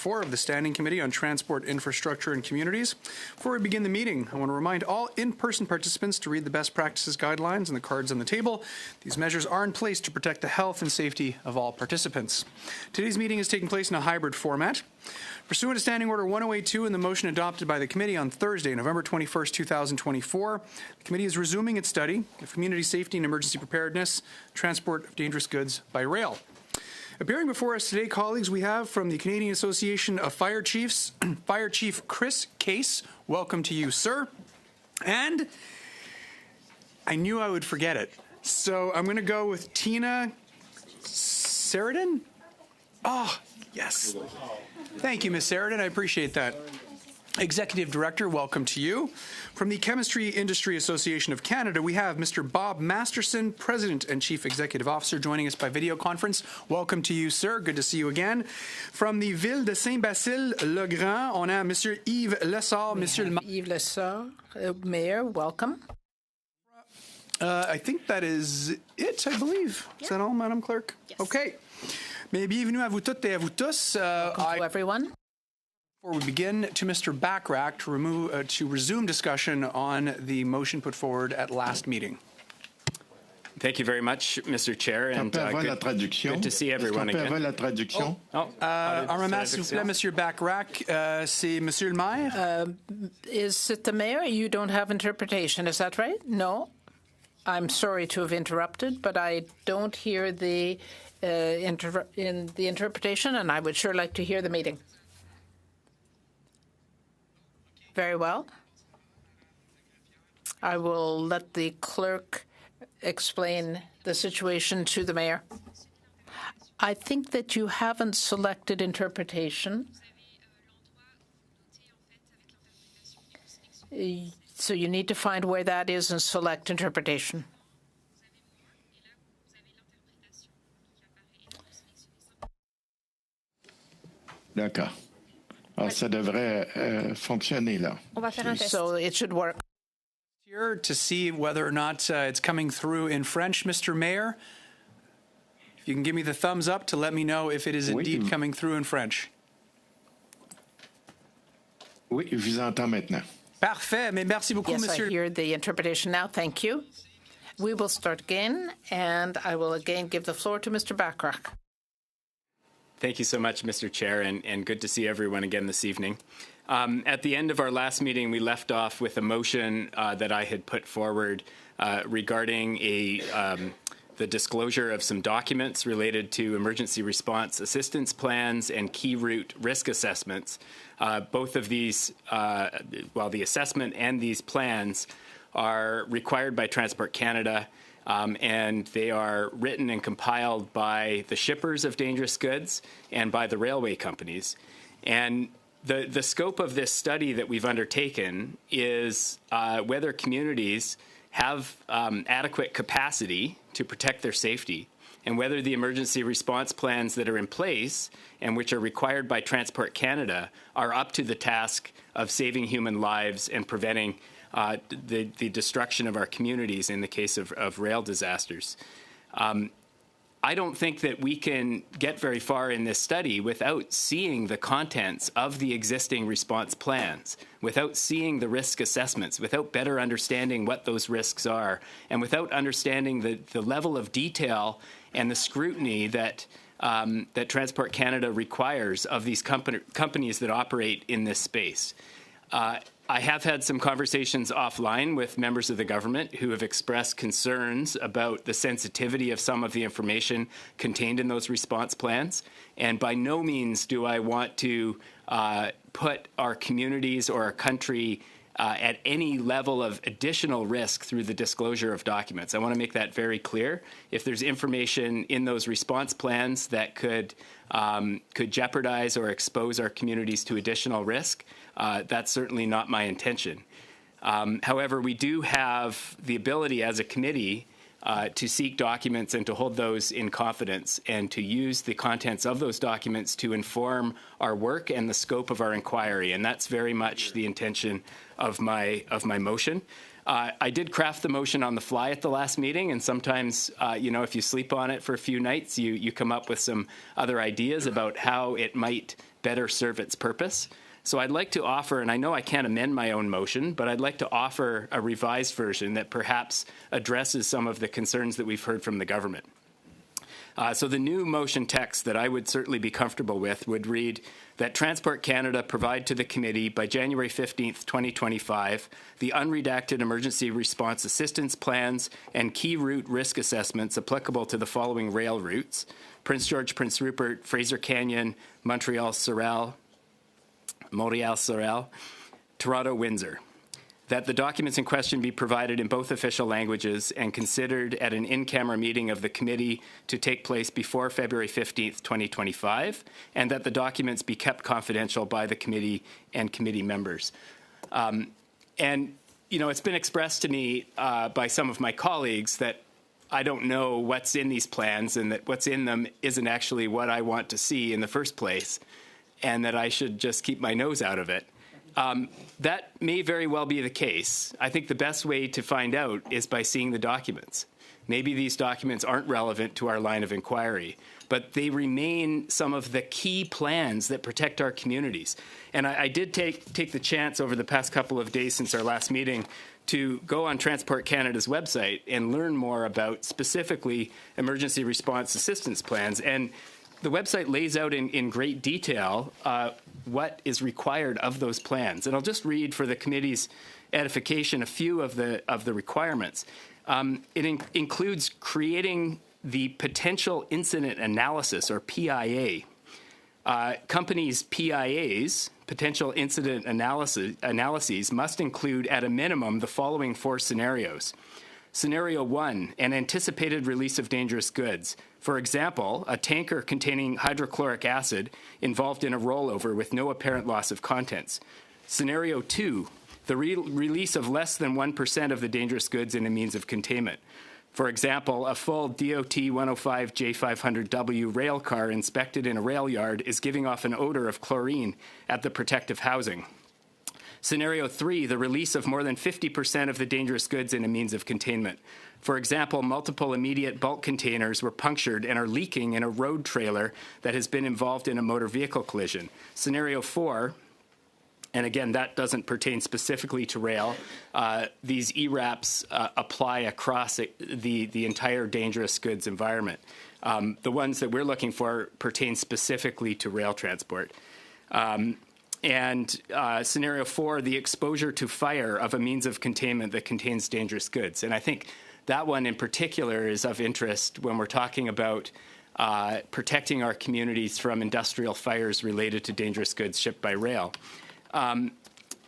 4 of the Standing Committee on Transport, Infrastructure and Communities. Before we begin the meeting, I want to remind all in-person participants to read the best practices guidelines and the cards on the table. These measures are in place to protect the health and safety of all participants. Today's meeting is taking place in a hybrid format. Pursuant to Standing Order 1082 and the motion adopted by the committee on Thursday, November 21st, 2024, the committee is resuming its study of community safety and emergency preparedness, transport of dangerous goods by rail. Appearing before us today, colleagues, we have from the Canadian Association of Fire Chiefs, Fire Chief Chris Case. Welcome to you, sir. And I knew I would forget it. So I'm going to go with Tina Sheridan. Oh, yes. Thank you, Ms. Sheridan. I appreciate that. Executive Director, welcome to you. From the Chemistry Industry Association of Canada, we have Mr. Bob Masterson, President and Chief Executive Officer, joining us by video conference. Welcome to you, sir. Good to see you again. From the Ville de Saint-Basile-le-Grand, on a Monsieur Yves Lessard. Monsieur Yves Lessard, Mayor, welcome. I think that is it, I believe. Is that all, Madam Clerk? Yes. Okay. Mais bienvenue à vous toutes et à vous tous. Welcome to everyone. Before we begin, to Mr. Bachrach to resume discussion on the motion put forward at last meeting. Thank you very much, Mr. Chair, and good to see everyone again. En remercie, s'il vous plaît, Monsieur Bachrach. C'est Monsieur le Maire. Is it the Mayor? You don't have interpretation, is that right? No? I'm sorry to have interrupted, but I don't hear the interpretation, and I would sure like to hear the meeting. Very well. I will let the clerk explain the situation to the Mayor. I think that you haven't selected interpretation. So you need to find where that is and select interpretation. D'accord. Alors, ça devrait fonctionner, là. On va faire un test. So it should work. Here to see whether or not it's coming through in French, Mr. Mayor. If you can give me the thumbs up to let me know if it is indeed coming through in French. Oui, je vous entends maintenant. Parfait, mais merci beaucoup, Yes, Monsieur. I hear the interpretation now. Thank you. We will start again, and I will again give the floor to Mr. Bachrach. Thank you so much, Mr. Chair, and good to see everyone again this evening. At the end of our last meeting, we left off with a motion that I had put forward regarding the disclosure of some documents related to emergency response assistance plans and key route risk assessments. Both of these, the assessment and these plans are required by Transport Canada, and they are written and compiled by the shippers of dangerous goods and by the railway companies. And the scope of this study that we've undertaken is whether communities have adequate capacity to protect their safety, and whether the emergency response plans that are in place and which are required by Transport Canada are up to the task of saving human lives and preventing the destruction of our communities in the case of rail disasters. I don't think that we can get very far in this study without seeing the contents of the existing response plans, without seeing the risk assessments, without better understanding what those risks are, and without understanding the level of detail and the scrutiny that that Transport Canada requires of these companies that operate in this space. I have had some conversations offline with members of the government who have expressed concerns about the sensitivity of some of the information contained in those response plans. And by no means do I want to put our communities or our country at any level of additional risk through the disclosure of documents. I want to make that very clear. If there's information in those response plans that could jeopardize or expose our communities to additional risk, that's certainly not my intention. However, we do have the ability as a committee to seek documents and to hold those in confidence and to use the contents of those documents to inform our work and the scope of our inquiry. And that's very much the intention of my motion. I did craft the motion on the fly at the last meeting, and sometimes, if you sleep on it for a few nights, you come up with some other ideas about how it might better serve its purpose. So I'd like to offer, and I know I can't amend my own motion, but I'd like to offer a revised version that perhaps addresses some of the concerns that we've heard from the government. So the new motion text that I would certainly be comfortable with would read that Transport Canada provide to the committee by January 15th, 2025, the unredacted emergency response assistance plans and key route risk assessments applicable to the following rail routes: Prince George, Prince Rupert, Fraser Canyon, Montreal-Sorel, Toronto-Windsor. That the documents in question be provided in both official languages and considered at an in-camera meeting of the committee to take place before February 15th, 2025, and that the documents be kept confidential by the committee and committee members. It's been expressed to me by some of my colleagues that I don't know what's in these plans and that what's in them isn't actually what I want to see in the first place, and that I should just keep my nose out of it. That may very well be the case. I think the best way to find out is by seeing the documents. Maybe these documents aren't relevant to our line of inquiry, but they remain some of the key plans that protect our communities. And I did take the chance over the past couple of days since our last meeting to go on Transport Canada's website and learn more about specifically emergency response assistance plans. And the website lays out in great detail what is required of those plans. And I'll just read for the committee's edification a few of the requirements. It includes creating the potential incident analysis, or PIA. Companies' PIAs, potential incident analyses, must include at a minimum the following 4 scenarios. Scenario 1, an anticipated release of dangerous goods. For example, a tanker containing hydrochloric acid involved in a rollover with no apparent loss of contents. Scenario 2, the release of less than 1% of the dangerous goods in a means of containment. For example, a full DOT 105 J500W rail car inspected in a rail yard is giving off an odor of chlorine at the protective housing. Scenario 3, the release of more than 50% of the dangerous goods in a means of containment. For example, multiple immediate bulk containers were punctured and are leaking in a road trailer that has been involved in a motor vehicle collision. Scenario 4, and again, that doesn't pertain specifically to rail. These ERAPs apply across the entire dangerous goods environment. The ones that we're looking for pertain specifically to rail transport. And scenario 4, the exposure to fire of a means of containment that contains dangerous goods. And I think that one in particular is of interest when we're talking about protecting our communities from industrial fires related to dangerous goods shipped by rail.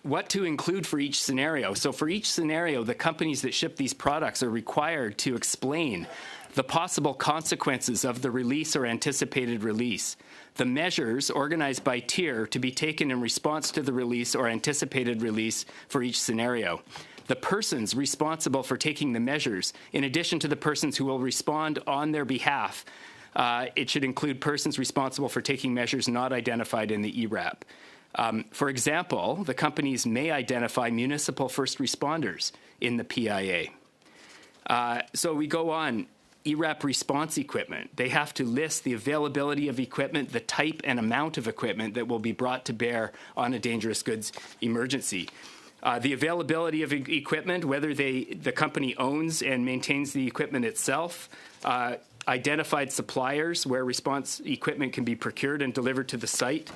What to include for each scenario. So for each scenario, the companies that ship these products are required to explain the possible consequences of the release or anticipated release, the measures organized by tier to be taken in response to the release or anticipated release for each scenario, the persons responsible for taking the measures, in addition to the persons who will respond on their behalf. It should include persons responsible for taking measures not identified in the ERAP. For example, the companies may identify municipal first responders in the PIA. So we go on. ERAP response equipment. They have to list the availability of equipment, the type and amount of equipment that will be brought to bear on a dangerous goods emergency. The availability of equipment, whether the company owns and maintains the equipment itself, identified suppliers where response equipment can be procured and delivered to the site.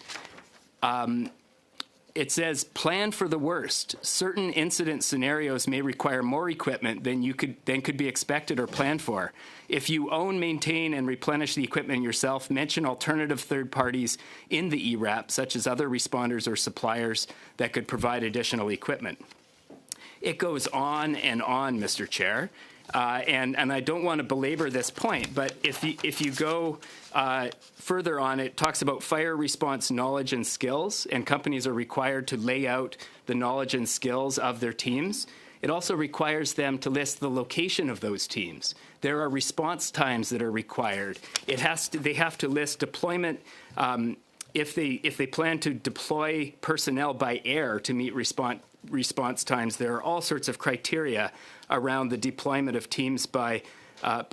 It says, plan for the worst. Certain incident scenarios may require more equipment than could be expected or planned for. If you own, maintain, and replenish the equipment yourself, mention alternative third parties in the ERAP, such as other responders or suppliers that could provide additional equipment. It goes on, Mr. Chair. And I don't want to belabor this point, but if you go further on, it talks about fire response knowledge and skills, and companies are required to lay out the knowledge and skills of their teams. It also requires them to list the location of those teams. There are response times that are required. They have to list deployment. If they plan to deploy personnel by air to meet response response times, there are all sorts of criteria around the deployment of teams by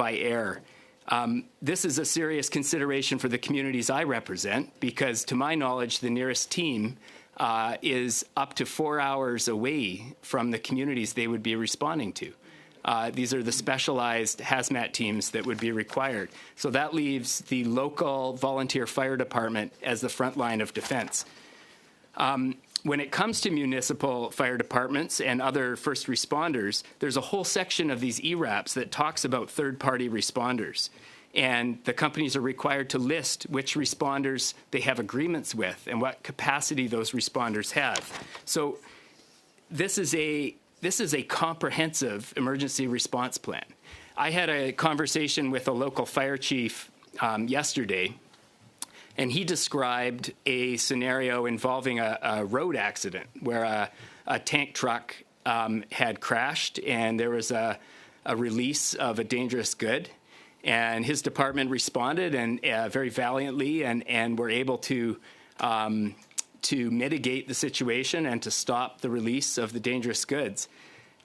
air. This is a serious consideration for the communities I represent because, to my knowledge, the nearest team is up to 4 hours away from the communities they would be responding to. These are the specialized hazmat teams that would be required. So that leaves the local volunteer fire department as the front line of defense. When it comes to municipal fire departments and other first responders, there's a whole section of these ERAPs that talks about third-party responders. And the companies are required to list which responders they have agreements with and what capacity those responders have. So this is a comprehensive emergency response plan. I had a conversation with a local fire chief yesterday, and he described a scenario involving a road accident where a tank truck had crashed and there was a release of a dangerous good. And his department responded and very valiantly and were able to mitigate the situation and to stop the release of the dangerous goods.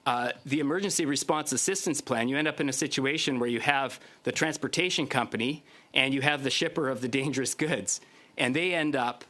The emergency response assistance plan, you end up in a situation where you have the transportation company and you have the shipper of the dangerous goods. And they end up,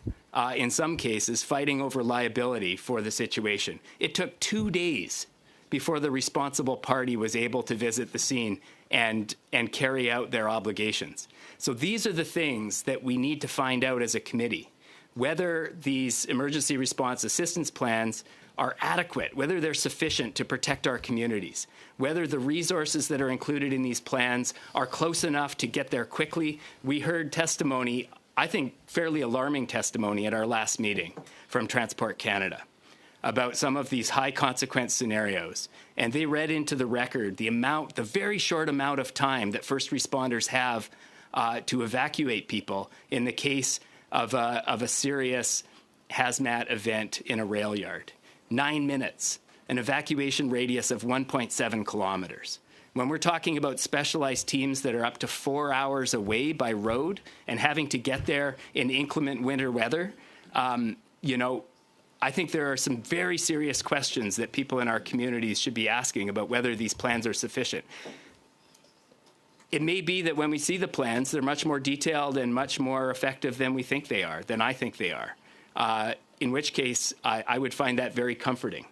in some cases, fighting over liability for the situation. It took 2 days before the responsible party was able to visit the scene and carry out their obligations. So these are the things that we need to find out as a committee, whether these emergency response assistance plans are adequate, whether they're sufficient to protect our communities, whether the resources that are included in these plans are close enough to get there quickly. We heard testimony, I think fairly alarming testimony at our last meeting from Transport Canada about some of these high consequence scenarios. And they read into the record the very short amount of time that first responders have to evacuate people in the case of a serious hazmat event in a rail yard. 9 minutes, an evacuation radius of 1.7 kilometers. When we're talking about specialized teams that are up to 4 hours away by road and having to get there in inclement winter weather, I think there are some very serious questions that people in our communities should be asking about whether these plans are sufficient. It may be that when we see the plans, they're much more detailed and much more effective than we think they are, than I think they are, in which case I would find that very comforting.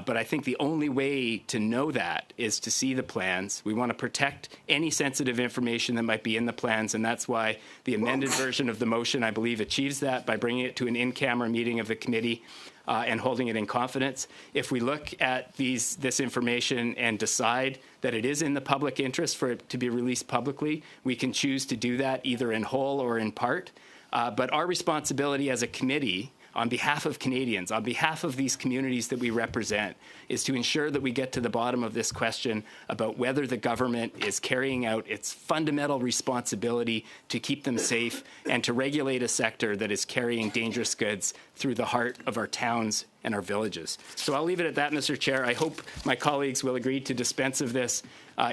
But I think the only way to know that is to see the plans. We want to protect any sensitive information that might be in the plans, and that's why the amended version of the motion, I believe, achieves that by bringing it to an in-camera meeting of the committee and holding it in confidence. If we look at this information and decide that it is in the public interest for it to be released publicly, we can choose to do that either in whole or in part. But our responsibility as a committee, on behalf of Canadians, on behalf of these communities that we represent, is to ensure that we get to the bottom of this question about whether the government is carrying out its fundamental responsibility to keep them safe and to regulate a sector that is carrying dangerous goods through the heart of our towns and our villages. So I'll leave it at that, Mr. Chair. I hope my colleagues will agree to dispense of this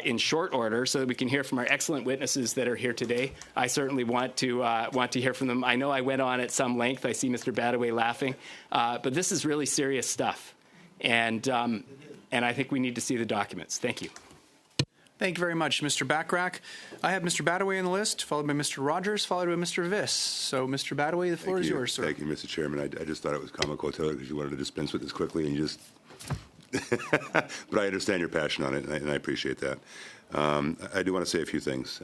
in short order so that we can hear from our excellent witnesses that are here today. I certainly want to hear from them. I know I went on at some length. I see Mr. Badaway laughing. But this is really serious stuff. And I think we need to see the documents. Thank you. Thank you very much, Mr. Bachrach. I have Mr. Badaway on the list, followed by Mr. Rogers, followed by Mr. Viss. So, Mr. Badaway, the floor is yours, sir. Thank you, Mr. Chairman. I just thought it was comical, Taylor, because you wanted to dispense with this quickly, and you just... But I understand your passion on it, and I appreciate that. I do want to say a few things.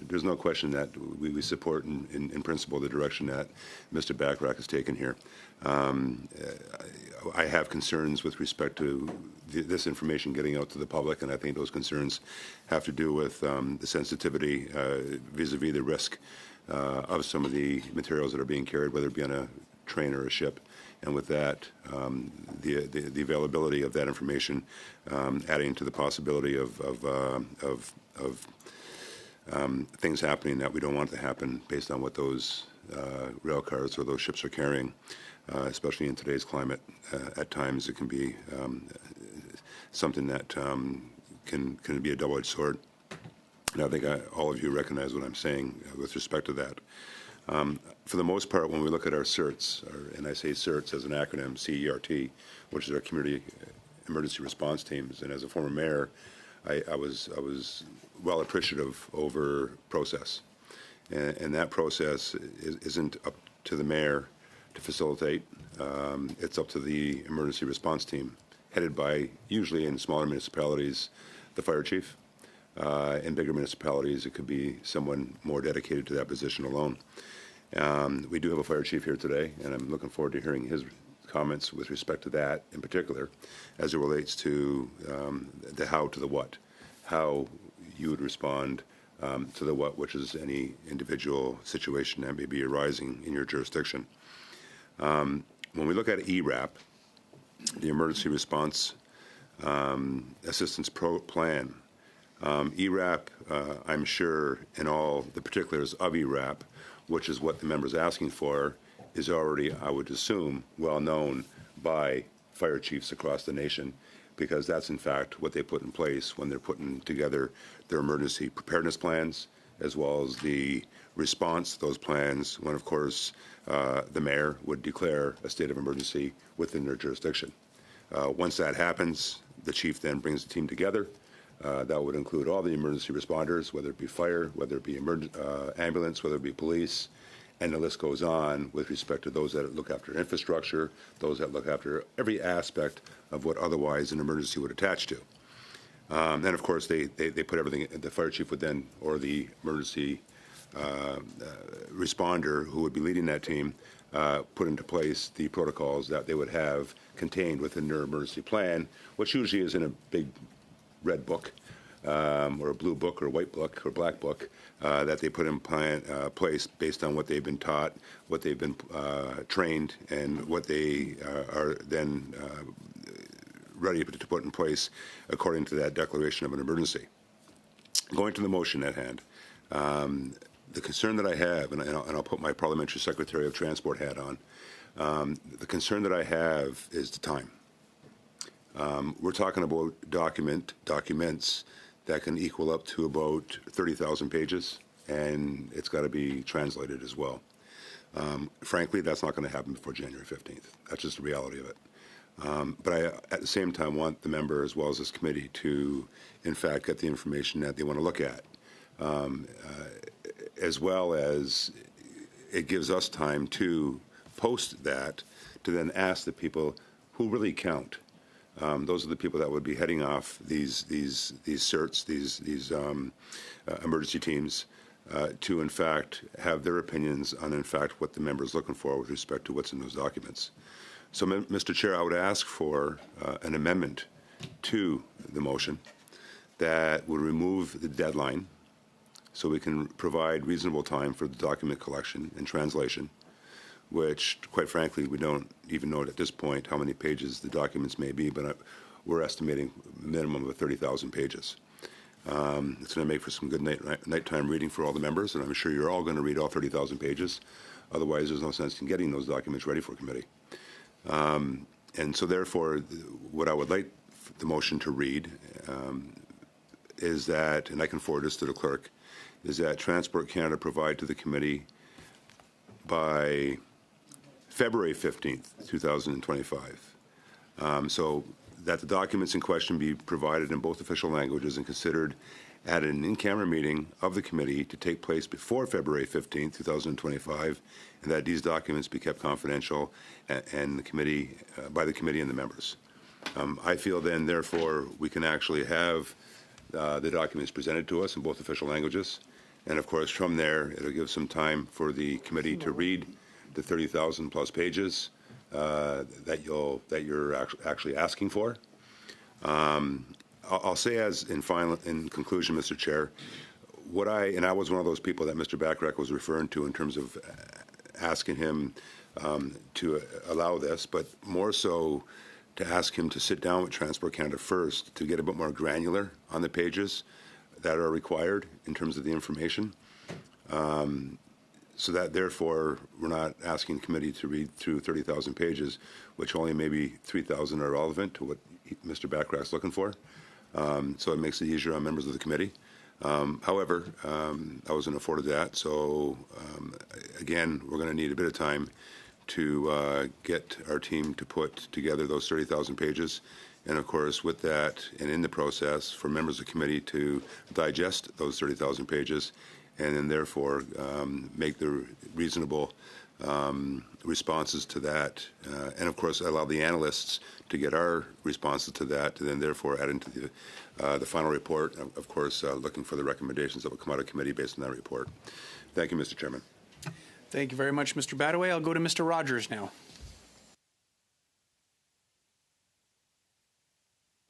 There's no question that we support, in principle, the direction that Mr. Bachrach has taken here. I have concerns with respect to this information getting out to the public, and I think those concerns have to do with the sensitivity vis-a-vis the risk of some of the materials that are being carried, whether it be on a train or a ship. And with that, the availability of that information, adding to the possibility of things happening that we don't want to happen based on what those rail cars or those ships are carrying, especially in today's climate. At times, it can be something that can be a double-edged sword. And I think all of you recognize what I'm saying with respect to that. For the most part, when we look at our CERTs, and I say CERTs as an acronym, CERT, which is our Community Emergency Response Teams, and as a former mayor, I was well appreciative over process. And that process isn't up to the mayor to facilitate. It's up to the emergency response team, headed by, usually in smaller municipalities, the fire chief. In bigger municipalities, it could be someone more dedicated to that position alone. We do have a fire chief here today, and I'm looking forward to hearing his comments with respect to that in particular, as it relates to the how to the what, how you would respond to the what, which is any individual situation that may be arising in your jurisdiction. When we look at ERAP, the Emergency Response Assistance Plan, ERAP, I'm sure in all the particulars of ERAP, which is what the member's asking for, is already, I would assume, well known by fire chiefs across the nation, because that's in fact what they put in place when they're putting together their emergency preparedness plans, as well as the response to those plans when, of course, the mayor would declare a state of emergency within their jurisdiction. Once that happens, the chief then brings the team together. That would include all the emergency responders, whether it be fire, whether it be ambulance, whether it be police, and the list goes on with respect to those that look after infrastructure, those that look after every aspect of what otherwise an emergency would attach to. And of course, they put everything, the fire chief would then, or the emergency responder who would be leading that team, put into place the protocols that they would have contained within their emergency plan, which usually is in a big red book, or a blue book, or a white book, or black book, that they put in place based on what they've been taught, what they've been trained, and what they are then ready to put in place according to that declaration of an emergency. Going to the motion at hand, the concern that I have, and I'll put my Parliamentary Secretary of Transport hat on, the concern that I have is the time. We're talking about documents that can equal up to about 30,000 pages, and it's got to be translated as well. Frankly, that's not going to happen before January 15th. That's just the reality of it. But I, at the same time, want the member as well as this committee to, in fact, get the information that they want to look at, as well as it gives us time to post that, to then ask the people who really count. Those are the people that would be heading off these CERTs, these emergency teams, to in fact have their opinions on in fact what the member is looking for with respect to what's in those documents. So, Mr. Chair, I would ask for an amendment to the motion that would remove the deadline so we can provide reasonable time for the document collection and translation, which, quite frankly, we don't even know at this point how many pages the documents may be, but we're estimating a minimum of 30,000 pages. It's going to make for some good nighttime reading for all the members, and I'm sure you're all going to read all 30,000 pages. Otherwise, there's no sense in getting those documents ready for committee. And so, therefore, what I would like the motion to read is that, and I can forward this to the clerk, is that Transport Canada provide to the committee by February 15th, 2025. So that the documents in question be provided in both official languages and considered at an in-camera meeting of the committee to take place before February 15th, 2025, and that these documents be kept confidential and the committee, by the committee and the members. I feel then, therefore, we can actually have the documents presented to us in both official languages. And of course, from there, it'll give some time for the committee to read the 30,000 plus pages that you're actually asking for. I'll say as in conclusion, Mr. Chair, I was one of those people that Mr. Bachrach was referring to in terms of asking him to allow this, but more so to ask him to sit down with Transport Canada first to get a bit more granular on the pages that are required in terms of the information. So that, therefore, we're not asking the committee to read through 30,000 pages, which only maybe 3,000 are relevant to what Mr. Bachrach's looking for. So it makes it easier on members of the committee. However, I wasn't afforded that, so again, we're going to need a bit of time to get our team to put together those 30,000 pages. And of course, with that and in the process, for members of the committee to digest those 30,000 pages and then therefore make the reasonable responses to that. And of course, allow the analysts to get our responses to that, and then therefore add into the final report, of course, looking for the recommendations that will come out of committee based on that report. Thank you, Mr. Chairman. Thank you very much, Mr. Badaway. I'll go to Mr. Rogers now.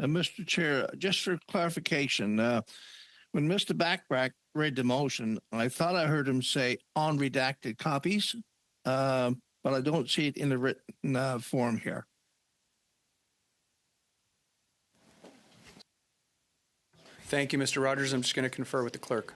Mr. Chair, just for clarification, when Mr. Backrack read the motion, I thought I heard him say on redacted copies, but I don't see it in the written form here. Thank you, Mr. Rogers. I'm just going to confer with the clerk.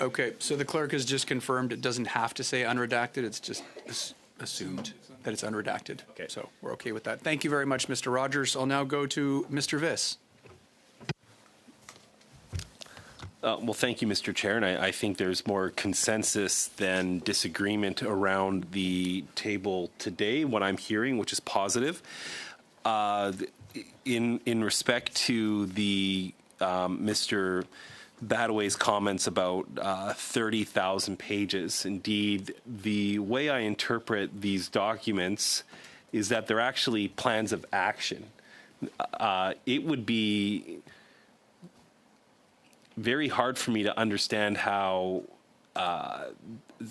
Okay, so the clerk has just confirmed it doesn't have to say unredacted. It's just assumed that it's unredacted. Okay. So we're okay with that. Thank you very much, Mr. Rogers. I'll now go to Mr. Viss. Well, thank you, Mr. Chair, and I think there's more consensus than disagreement around the table today, what I'm hearing, which is positive. In respect to the Mr. Badaway's comments about 30,000 pages, indeed, the way I interpret these documents is that they're actually plans of action. It would be very hard for me to understand how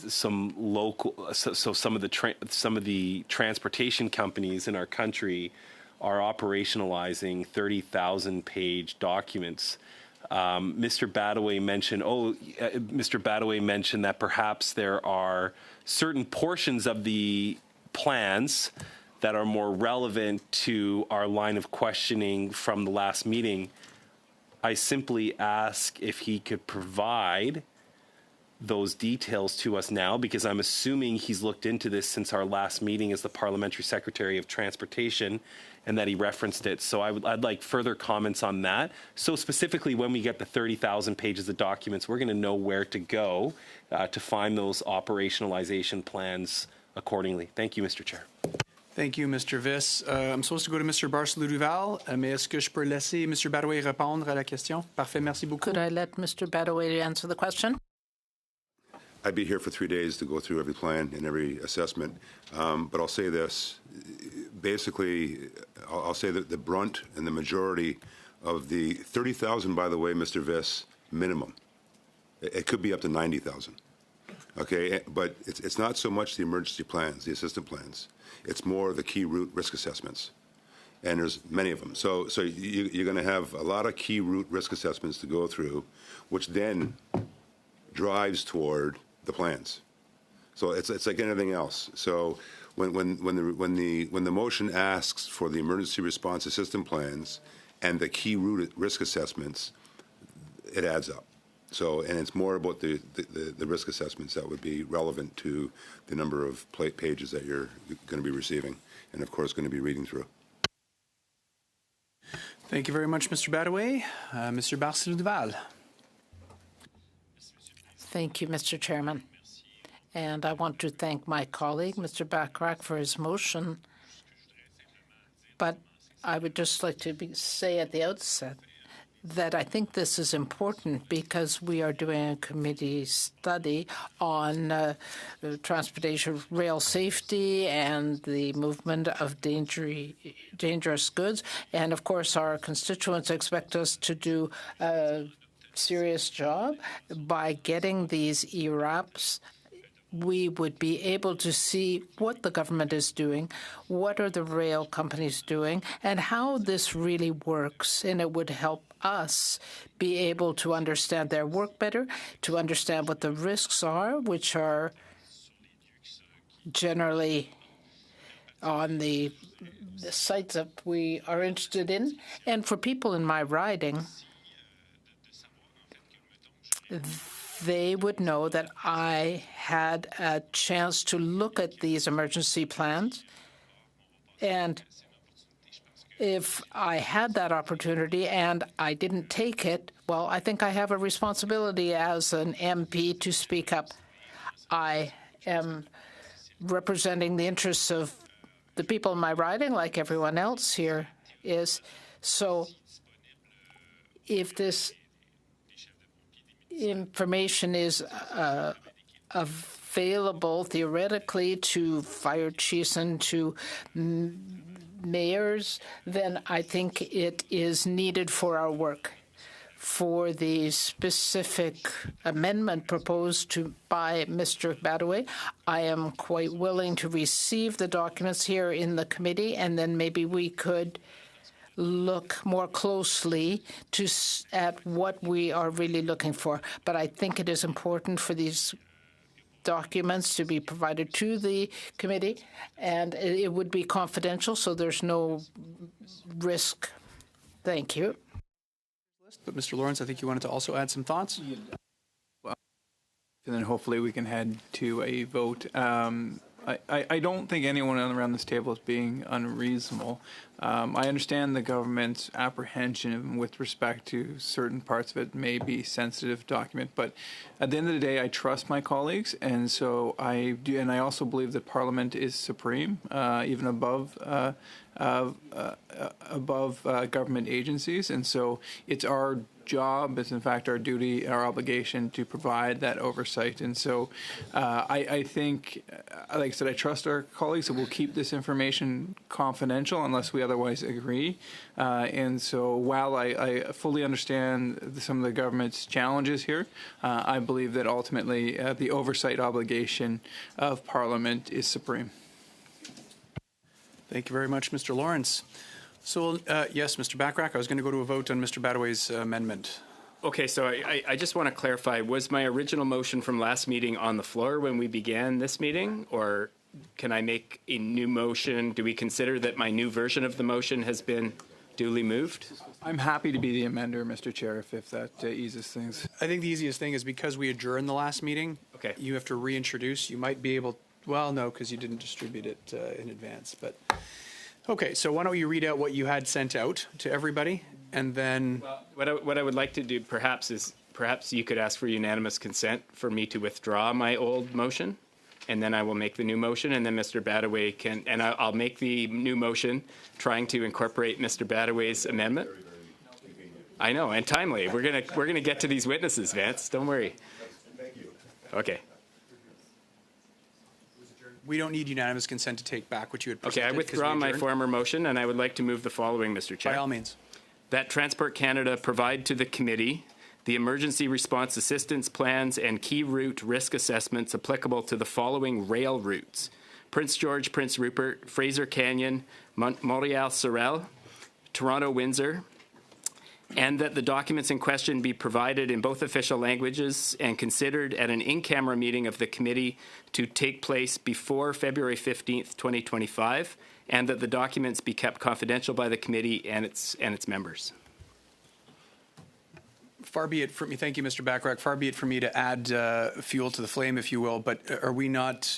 some of the transportation companies in our country are operationalizing 30,000 page documents. Mr. Badaway mentioned that perhaps there are certain portions of the plans that are more relevant to our line of questioning from the last meeting. I simply ask if he could provide those details to us now, because I'm assuming he's looked into this since our last meeting as the Parliamentary Secretary of Transportation, and that he referenced it. So I'd like further comments on that. So specifically, when we get the 30,000 pages of documents, we're going to know where to go to find those operationalization plans accordingly. Thank you, Mr. Chair. Thank you, Mr. Viss. I'm supposed to go to Mr. Barcelou-Duval, mais est-ce que je peux laisser Mr. Badaway répondre à la question? Parfait, merci beaucoup. Could I let Mr. Badaway answer the question? I'd be here for 3 days to go through every plan and every assessment, but I'll say this. Basically, I'll say that the brunt and the majority of the 30,000, by the way, Mr. Viss, minimum. It could be up to 90,000. Okay, but it's not so much the emergency plans, the assistance plans. It's more the key route risk assessments, and there's many of them. So you're going to have a lot of key route risk assessments to go through, which then drives toward the plans. So it's like anything else. So when the motion asks for the emergency response assistance plans and the key route risk assessments, it adds up. So, and it's more about the risk assessments that would be relevant to the number of pages that you're going to be receiving, and of course going to be reading through. Thank you very much, Mr. Badaway. Mr. Barcelou-Duval. Thank you, Mr. Chairman. And I want to thank my colleague, Mr. Backrack, for his motion. But I would just like to say at the outset that I think this is important because we are doing a committee study on transportation rail safety and the movement of dangerous goods. And, of course, our constituents expect us to do a serious job by getting these ERAPs we would be able to see what the government is doing, what are the rail companies doing, and how this really works. And it would help us be able to understand their work better, to understand what the risks are, which are generally on the sites that we are interested in. And for people in my riding, they would know that I had a chance to look at these emergency plans. And if I had that opportunity and I didn't take it, well, I think I have a responsibility as an MP to speak up. I am representing the interests of the people in my riding, like everyone else here is. So if this information is available theoretically to fire chiefs and to mayors, then I think it is needed for our work. For the specific amendment proposed by Mr. Badaway, I am quite willing to receive the documents here in the committee, and then maybe we could look more closely at what we are really looking for. But I think it is important for these documents to be provided to the committee, and it would be confidential, so there's no risk. Thank you. But Mr. Lawrence, I think you wanted to also add some thoughts. And then hopefully we can head to a vote. I don't think anyone around this table is being unreasonable. I understand the government's apprehension with respect to certain parts of it may be sensitive document, but at the end of the day, I trust my colleagues, and so I do, and I also believe that Parliament is supreme, even above government agencies, and so it's our job, it's in fact our duty, our obligation to provide that oversight. And so I think, like I said, I trust our colleagues that we'll keep this information confidential unless we otherwise agree. And so while I fully understand some of the government's challenges here, I believe that ultimately the oversight obligation of Parliament is supreme. Thank you very much, Mr. Lawrence. So, yes, Mr. Bachrach, I was going to go to a vote on Mr. Badaway's amendment. Okay, so I just want to clarify, was my original motion from last meeting on the floor when we began this meeting, or can I make a new motion? Do we consider that my new version of the motion has been duly moved? I'm happy to be the amender, Mr. Chair, if that eases things. I think the easiest thing is because we adjourned the last meeting, Okay. You have to reintroduce. You might be able, well, no, because you didn't distribute it in advance, but... Okay, so why don't you read out what you had sent out to everybody, and then... Well, what I would like to do perhaps is, perhaps you could ask for unanimous consent for me to withdraw my old motion, and then I will make the new motion, and then Mr. Badaway can, and I'll make the new motion trying to incorporate Mr. Badaway's amendment. I know, and timely. We're gonna get to these witnesses, Vance. Don't worry. Thank you. Okay. We don't need unanimous consent to take back what you had presented. Okay, I withdraw my former motion, and I would like to move the following, Mr. Chair. By all means. That Transport Canada provide to the committee the emergency response assistance plans and key route risk assessments applicable to the following rail routes: Prince George, Prince Rupert, Fraser Canyon, Montreal-Sorel, Toronto-Windsor, and that the documents in question be provided in both official languages and considered at an in-camera meeting of the committee to take place before February 15th, 2025, and that the documents be kept confidential by the committee and its members. Far be it from me, thank you, Mr. Bachrach, far be it from me to add fuel to the flame, if you will, but are we not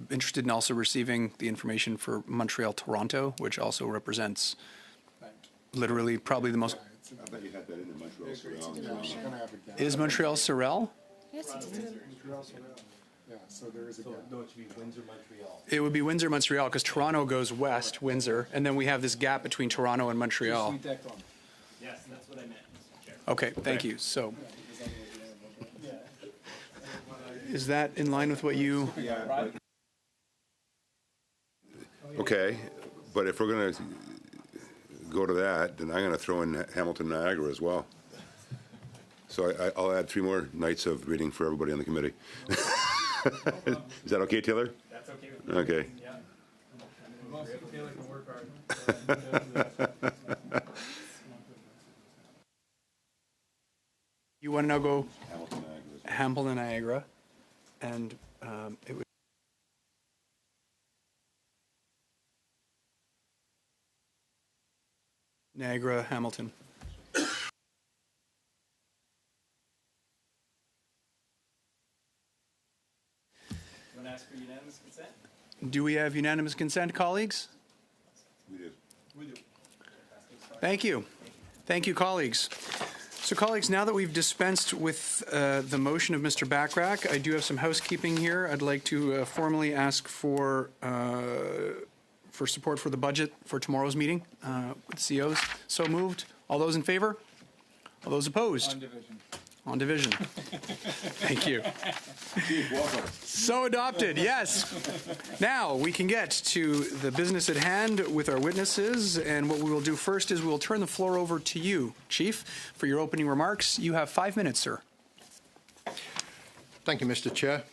interested in also receiving the information for Montreal-Toronto, which also represents literally probably the most... I thought you had that in the Montreal. Is Montreal-Sorel? Yes, it is. Yeah, so there is a gap. No, it should be Windsor-Montreal. It would be Windsor-Montreal, because Toronto goes west, Windsor, and then we have this gap between Toronto and Montreal. Yes, that's what I meant, Mr. Chair. Okay, thank you. So, is that in line with what you... Okay, but if we're going to go to that, then I'm going to throw in Hamilton Niagara as well. So I'll add 3 more nights of reading for everybody on the committee. Is that okay, Taylor? That's okay with me. Okay. Yeah. Taylor can work hard. You want to now go Hamilton, Niagara, and it would. Niagara, Hamilton. You want to ask for unanimous consent? Do we have unanimous consent, colleagues? We do. Thank you. Thank you, colleagues. So, colleagues, now that we've dispensed with the motion of Mr. Bachrach, I do have some housekeeping here. I'd like to formally ask for support for the budget for tomorrow's meeting with COs. So moved. All those in favor? All those opposed? On division. On division. Thank you. So adopted, yes. Now we can get to the business at hand with our witnesses, and what we will do first is we will turn the floor over to you, Chief, for your opening remarks. You have 5 minutes, sir. Thank you, Mr. Chair.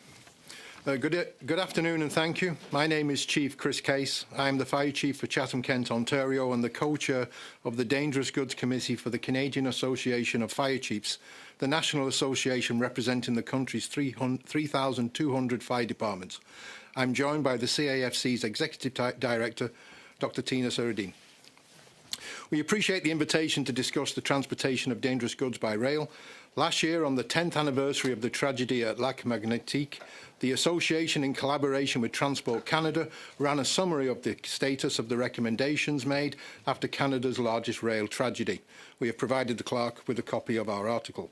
Good afternoon and thank you. My name is Chief Chris Case. I am the Fire Chief for Chatham-Kent, Ontario, and the co-chair of the Dangerous Goods Committee for the Canadian Association of Fire Chiefs, the national association representing the country's 3,200 fire departments. I'm joined by the CAFC's Executive Director, Dr. Tina Saradine. We appreciate the invitation to discuss the transportation of dangerous goods by rail. Last year, on the 10th anniversary of the tragedy at Lac Magnetique, the Association, in collaboration with Transport Canada, ran a summary of the status of the recommendations made after Canada's largest rail tragedy. We have provided the clerk with a copy of our article.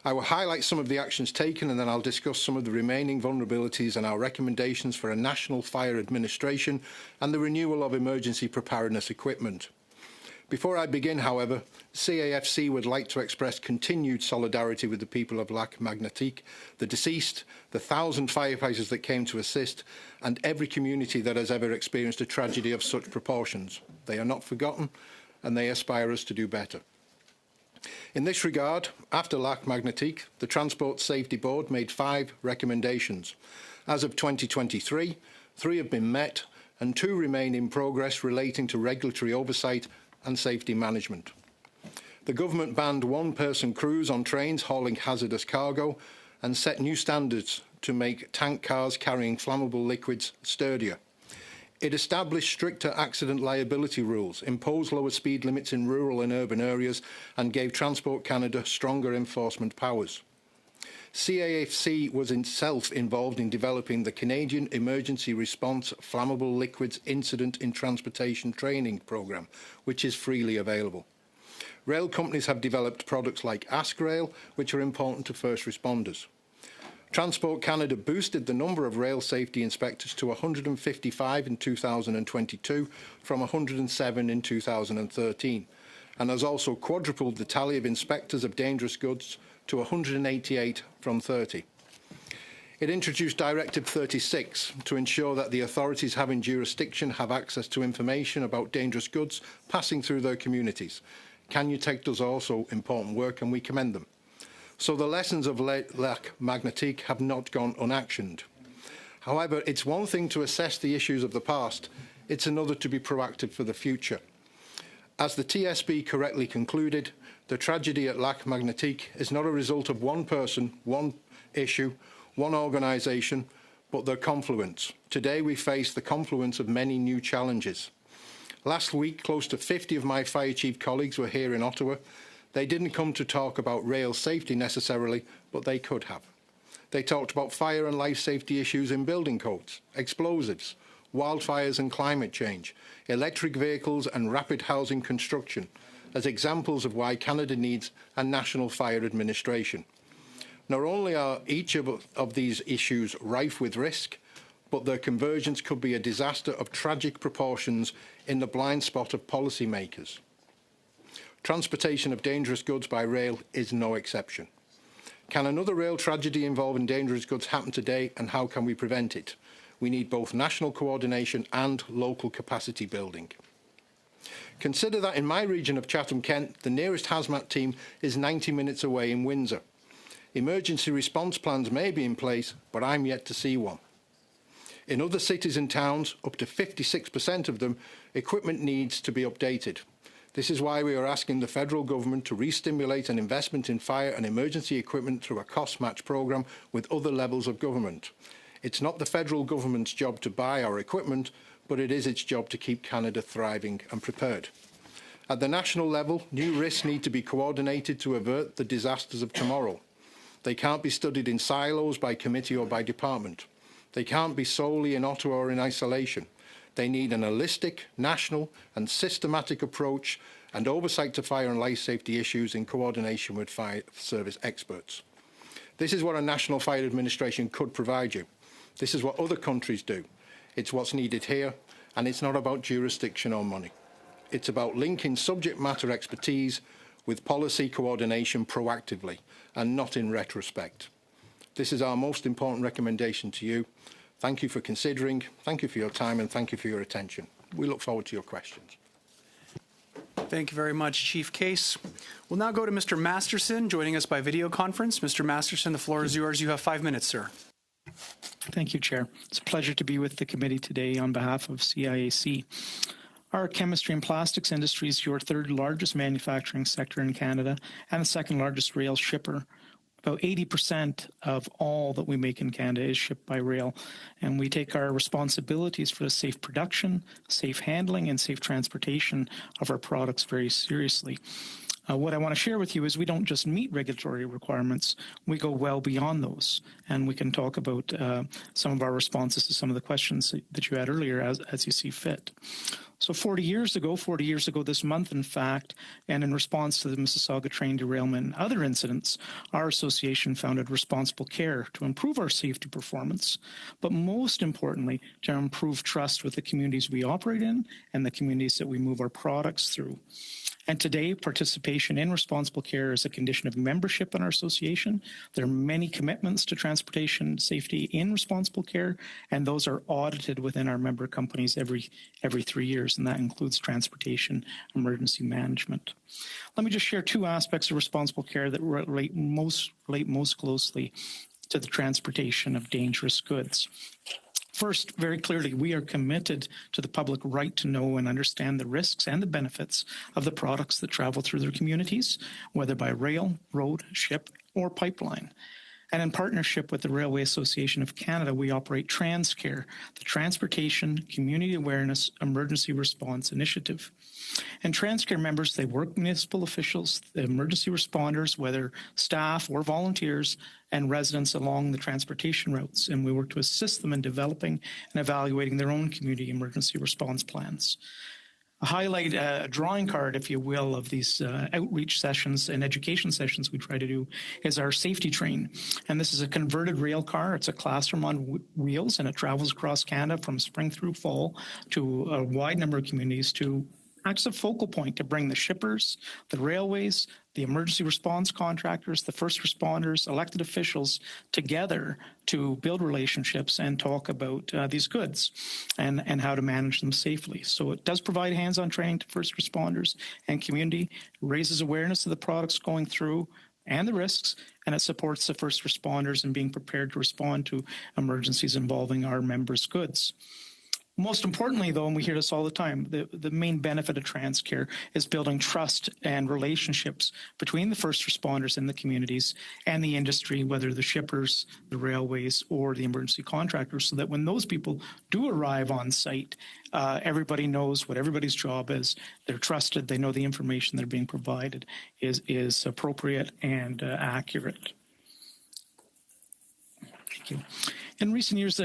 I will highlight some of the actions taken, and then I'll discuss some of the remaining vulnerabilities and our recommendations for a national fire administration and the renewal of emergency preparedness equipment. Before I begin, however, CAFC would like to express continued solidarity with the people of Lac Magnetique, the deceased, the 1,000 firefighters that came to assist, and every community that has ever experienced a tragedy of such proportions. They are not forgotten, and they aspire us to do better. In this regard, after Lac Magnetique, the Transport Safety Board made 5 recommendations. As of 2023, 3 have been met, and 2 remain in progress relating to regulatory oversight and safety management. The government banned one-person crews on trains hauling hazardous cargo and set new standards to make tank cars carrying flammable liquids sturdier. It established stricter accident liability rules, imposed lower speed limits in rural and urban areas, and gave Transport Canada stronger enforcement powers. CAFC was itself involved in developing the Canadian Emergency Response Flammable Liquids Incident in Transportation Training Programme, which is freely available. Rail companies have developed products like AskRail, which are important to first responders. Transport Canada boosted the number of rail safety inspectors to 155 in 2022 from 107 in 2013, and has also quadrupled the tally of inspectors of dangerous goods to 188 from 30. It introduced Directive 36 to ensure that the authorities having jurisdiction have access to information about dangerous goods passing through their communities. Canutech does also important work, and we commend them. So the lessons of Lac Magnetique have not gone unactioned. However, it's one thing to assess the issues of the past, it's another to be proactive for the future. As the TSB correctly concluded, the tragedy at Lac Magnetique is not a result of one person, one issue, one organisation, but their confluence. Today we face the confluence of many new challenges. Last week, close to 50 of my fire chief colleagues were here in Ottawa. They didn't come to talk about rail safety necessarily, but they could have. They talked about fire and life safety issues in building codes, explosives, wildfires and climate change, electric vehicles and rapid housing construction, as examples of why Canada needs a national fire administration. Not only are each of these issues rife with risk, but their convergence could be a disaster of tragic proportions in the blind spot of policymakers. Transportation of dangerous goods by rail is no exception. Can another rail tragedy involving dangerous goods happen today, and how can we prevent it? We need both national coordination and local capacity building. Consider that in my region of Chatham-Kent, the nearest hazmat team is 90 minutes away in Windsor. Emergency response plans may be in place, but I'm yet to see one. In other cities and towns, up to 56% of them, equipment needs to be updated. This is why we are asking the federal government to re-stimulate an investment in fire and emergency equipment through a cost-match programme with other levels of government. It's not the federal government's job to buy our equipment, but it is its job to keep Canada thriving and prepared. At the national level, new risks need to be coordinated to avert the disasters of tomorrow. They can't be studied in silos by committee or by department. They can't be solely in Ottawa or in isolation. They need an holistic, national and systematic approach and oversight to fire and life safety issues in coordination with fire service experts. This is what a National Fire Administration could provide you. This is what other countries do. It's what's needed here, and it's not about jurisdiction or money. It's about linking subject matter expertise with policy coordination proactively and not in retrospect. This is our most important recommendation to you. Thank you for considering, thank you for your time, and thank you for your attention. We look forward to your questions. Thank you very much, Chief Case. We'll now go to Mr. Masterson, joining us by video conference. Mr. Masterson, the floor is yours. You have 5 minutes, sir. Thank you, Chair. It's a pleasure to be with the committee today on behalf of CIAC. Our chemistry and plastics industry is your third largest manufacturing sector in Canada and the second largest rail shipper. About 80% of all that we make in Canada is shipped by rail, and we take our responsibilities for the safe production, safe handling, and safe transportation of our products very seriously. What I want to share with you is we don't just meet regulatory requirements, we go well beyond those. And we can talk about some of our responses to some of the questions that you had earlier as you see fit. So 40 years ago this month, in fact, and in response to the Mississauga train derailment and other incidents, our association founded Responsible Care to improve our safety performance, but most importantly, to improve trust with the communities we operate in and the communities that we move our products through. And today, participation in Responsible Care is a condition of membership in our association. There are many commitments to transportation safety in Responsible Care, and those are audited within our member companies every 3 years, and that includes transportation emergency management. Let me just share two aspects of Responsible Care that relate most closely to the transportation of dangerous goods. First, very clearly, we are committed to the public right to know and understand the risks and the benefits of the products that travel through their communities, whether by rail, road, ship, or pipeline. And in partnership with the Railway Association of Canada, we operate TransCare, the Transportation Community Awareness Emergency Response Initiative. And TransCare members, they work with municipal officials, the emergency responders, whether staff or volunteers, and residents along the transportation routes. And we work to assist them in developing and evaluating their own community emergency response plans. A highlight, a drawing card, if you will, of these outreach sessions and education sessions we try to do is our safety train. And this is a converted rail car. It's a classroom on wheels, and it travels across Canada from spring through fall to a wide number of communities to acts of focal point to bring the shippers, the railways, the emergency response contractors, the first responders, elected officials together to build relationships and talk about these goods and how to manage them safely. So it does provide hands-on training to first responders and community, raises awareness of the products going through and the risks, and it supports the first responders in being prepared to respond to emergencies involving our members' goods. Most importantly, though, and we hear this all the time, the main benefit of TransCare is building trust and relationships between the first responders in the communities and the industry, whether the shippers, the railways, or the emergency contractors, so that when those people do arrive on site, everybody knows what everybody's job is. They're trusted. They know the information they're being provided is appropriate and accurate. Thank you. In recent years,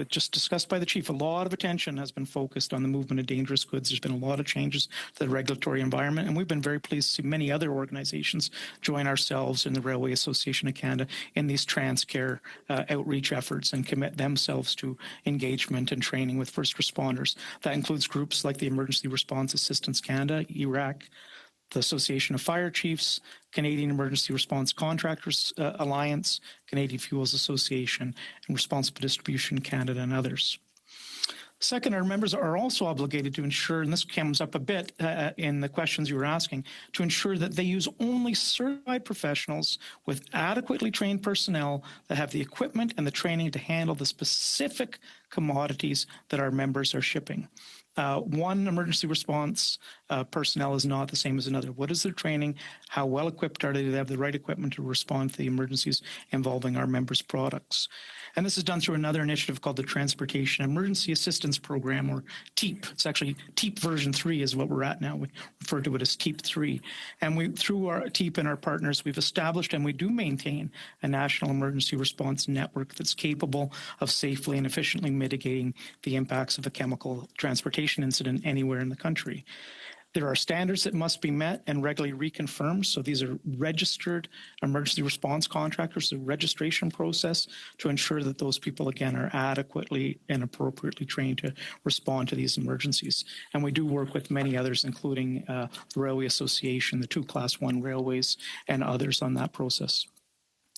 just discussed by the chief, a lot of attention has been focused on the movement of dangerous goods. There's been a lot of changes to the regulatory environment, and we've been very pleased to see many other organizations join ourselves in the Railway Association of Canada in these TransCare outreach efforts and commit themselves to engagement and training with first responders. That includes groups like the Emergency Response Assistance Canada, ERAC, the Association of Fire Chiefs, Canadian Emergency Response Contractors Alliance, Canadian Fuels Association, and Responsible Distribution Canada, and others. Second, our members are also obligated to ensure, and this comes up a bit in the questions you were asking, to ensure that they use only certified professionals with adequately trained personnel that have the equipment and the training to handle the specific commodities that our members are shipping. One emergency response personnel is not the same as another. What is their training? How well equipped are they? Do they have the right equipment to respond to the emergencies involving our members' products? And this is done through another initiative called the Transportation Emergency Assistance Program, or TEAP. It's actually TEAP version 3 is what we're at now. We refer to it as TEAP 3. And through our TEAP and our partners, we've established and we do maintain a national emergency response network that's capable of safely and efficiently mitigating the impacts of a chemical transportation incident anywhere in the country. There are standards that must be met and regularly reconfirmed. So these are registered emergency response contractors, a registration process to ensure that those people, again, are adequately and appropriately trained to respond to these emergencies. And we do work with many others, including the Railway Association, the 2 Class 1 railways, and others on that process.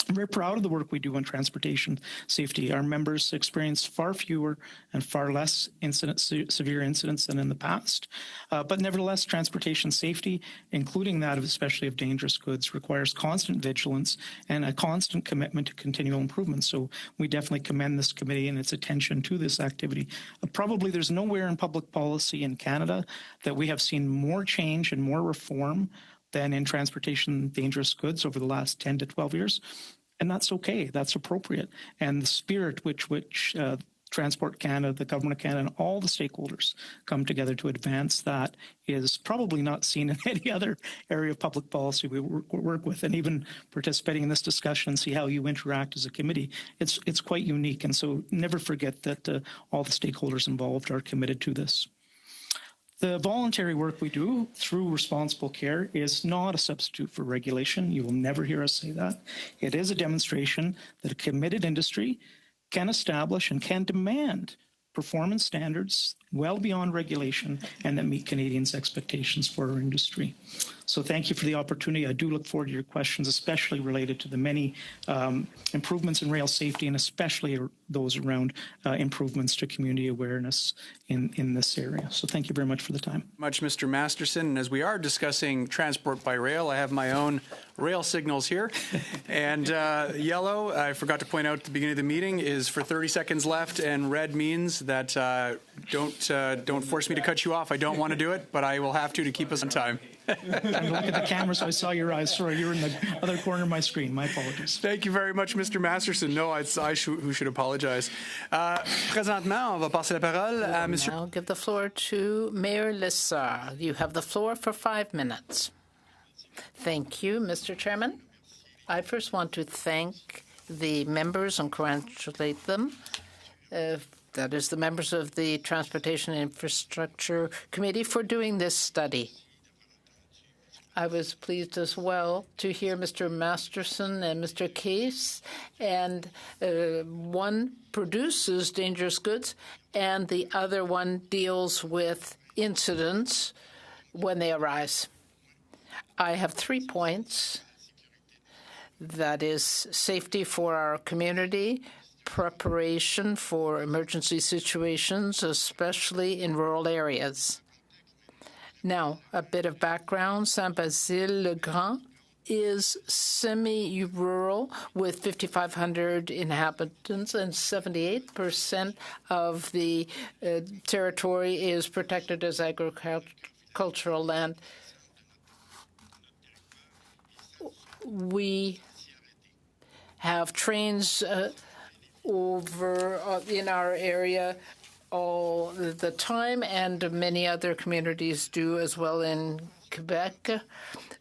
I'm very proud of the work we do on transportation safety. Our members experience far fewer and far less severe incidents than in the past. But nevertheless, transportation safety, including that of especially of dangerous goods, requires constant vigilance and a constant commitment to continual improvement. So we definitely commend this committee and its attention to this activity. Probably there's nowhere in public policy in Canada that we have seen more change and more reform than in transportation dangerous goods over the last 10 to 12 years. And that's okay. That's appropriate. And the spirit which Transport Canada, the Government of Canada, and all the stakeholders come together to advance that is probably not seen in any other area of public policy we work with. And even participating in this discussion and see how you interact as a committee, it's quite unique. And so never forget that all the stakeholders involved are committed to this. The voluntary work we do through responsible care is not a substitute for regulation. You will never hear us say that. It is a demonstration that a committed industry can establish and can demand performance standards well beyond regulation and that meet Canadians' expectations for our industry. So thank you for the opportunity. I do look forward to your questions, especially related to the many improvements in rail safety and especially those around improvements to community awareness in this area. So thank you very much for the time. Much, Mr. Masterson. And as we are discussing transport by rail, I have my own rail signals here. And yellow, I forgot to point out at the beginning of the meeting, is for 30 seconds left, and red means that don't force me to cut you off. I don't want to do it, but I will have to keep us on time. I look at the camera, so I saw your eyes. Sorry, you were in the other corner of my screen. My apologies. Thank you very much, Mr. Masterson. No, it's I who should apologize. Présentement, on va passer la parole à Monsieur. I'll give the floor to Mayor Lessard. You have the floor for 5 minutes. Thank you, Mr. Chairman. I first want to thank the members and congratulate them. That is the members of the Transportation Infrastructure Committee for doing this study. I was pleased as well to hear Mr. Masterson and Mr. Case, and one produces dangerous goods and the other one deals with incidents when they arise. I have 3 points. That is safety for our community, preparation for emergency situations, especially in rural areas. Now, a bit of background. Saint-Basile-le-Grand is semi-rural with 5,500 inhabitants, and 78% of the territory is protected as agricultural land. We have trains over in our area all the time, and many other communities do as well in Quebec.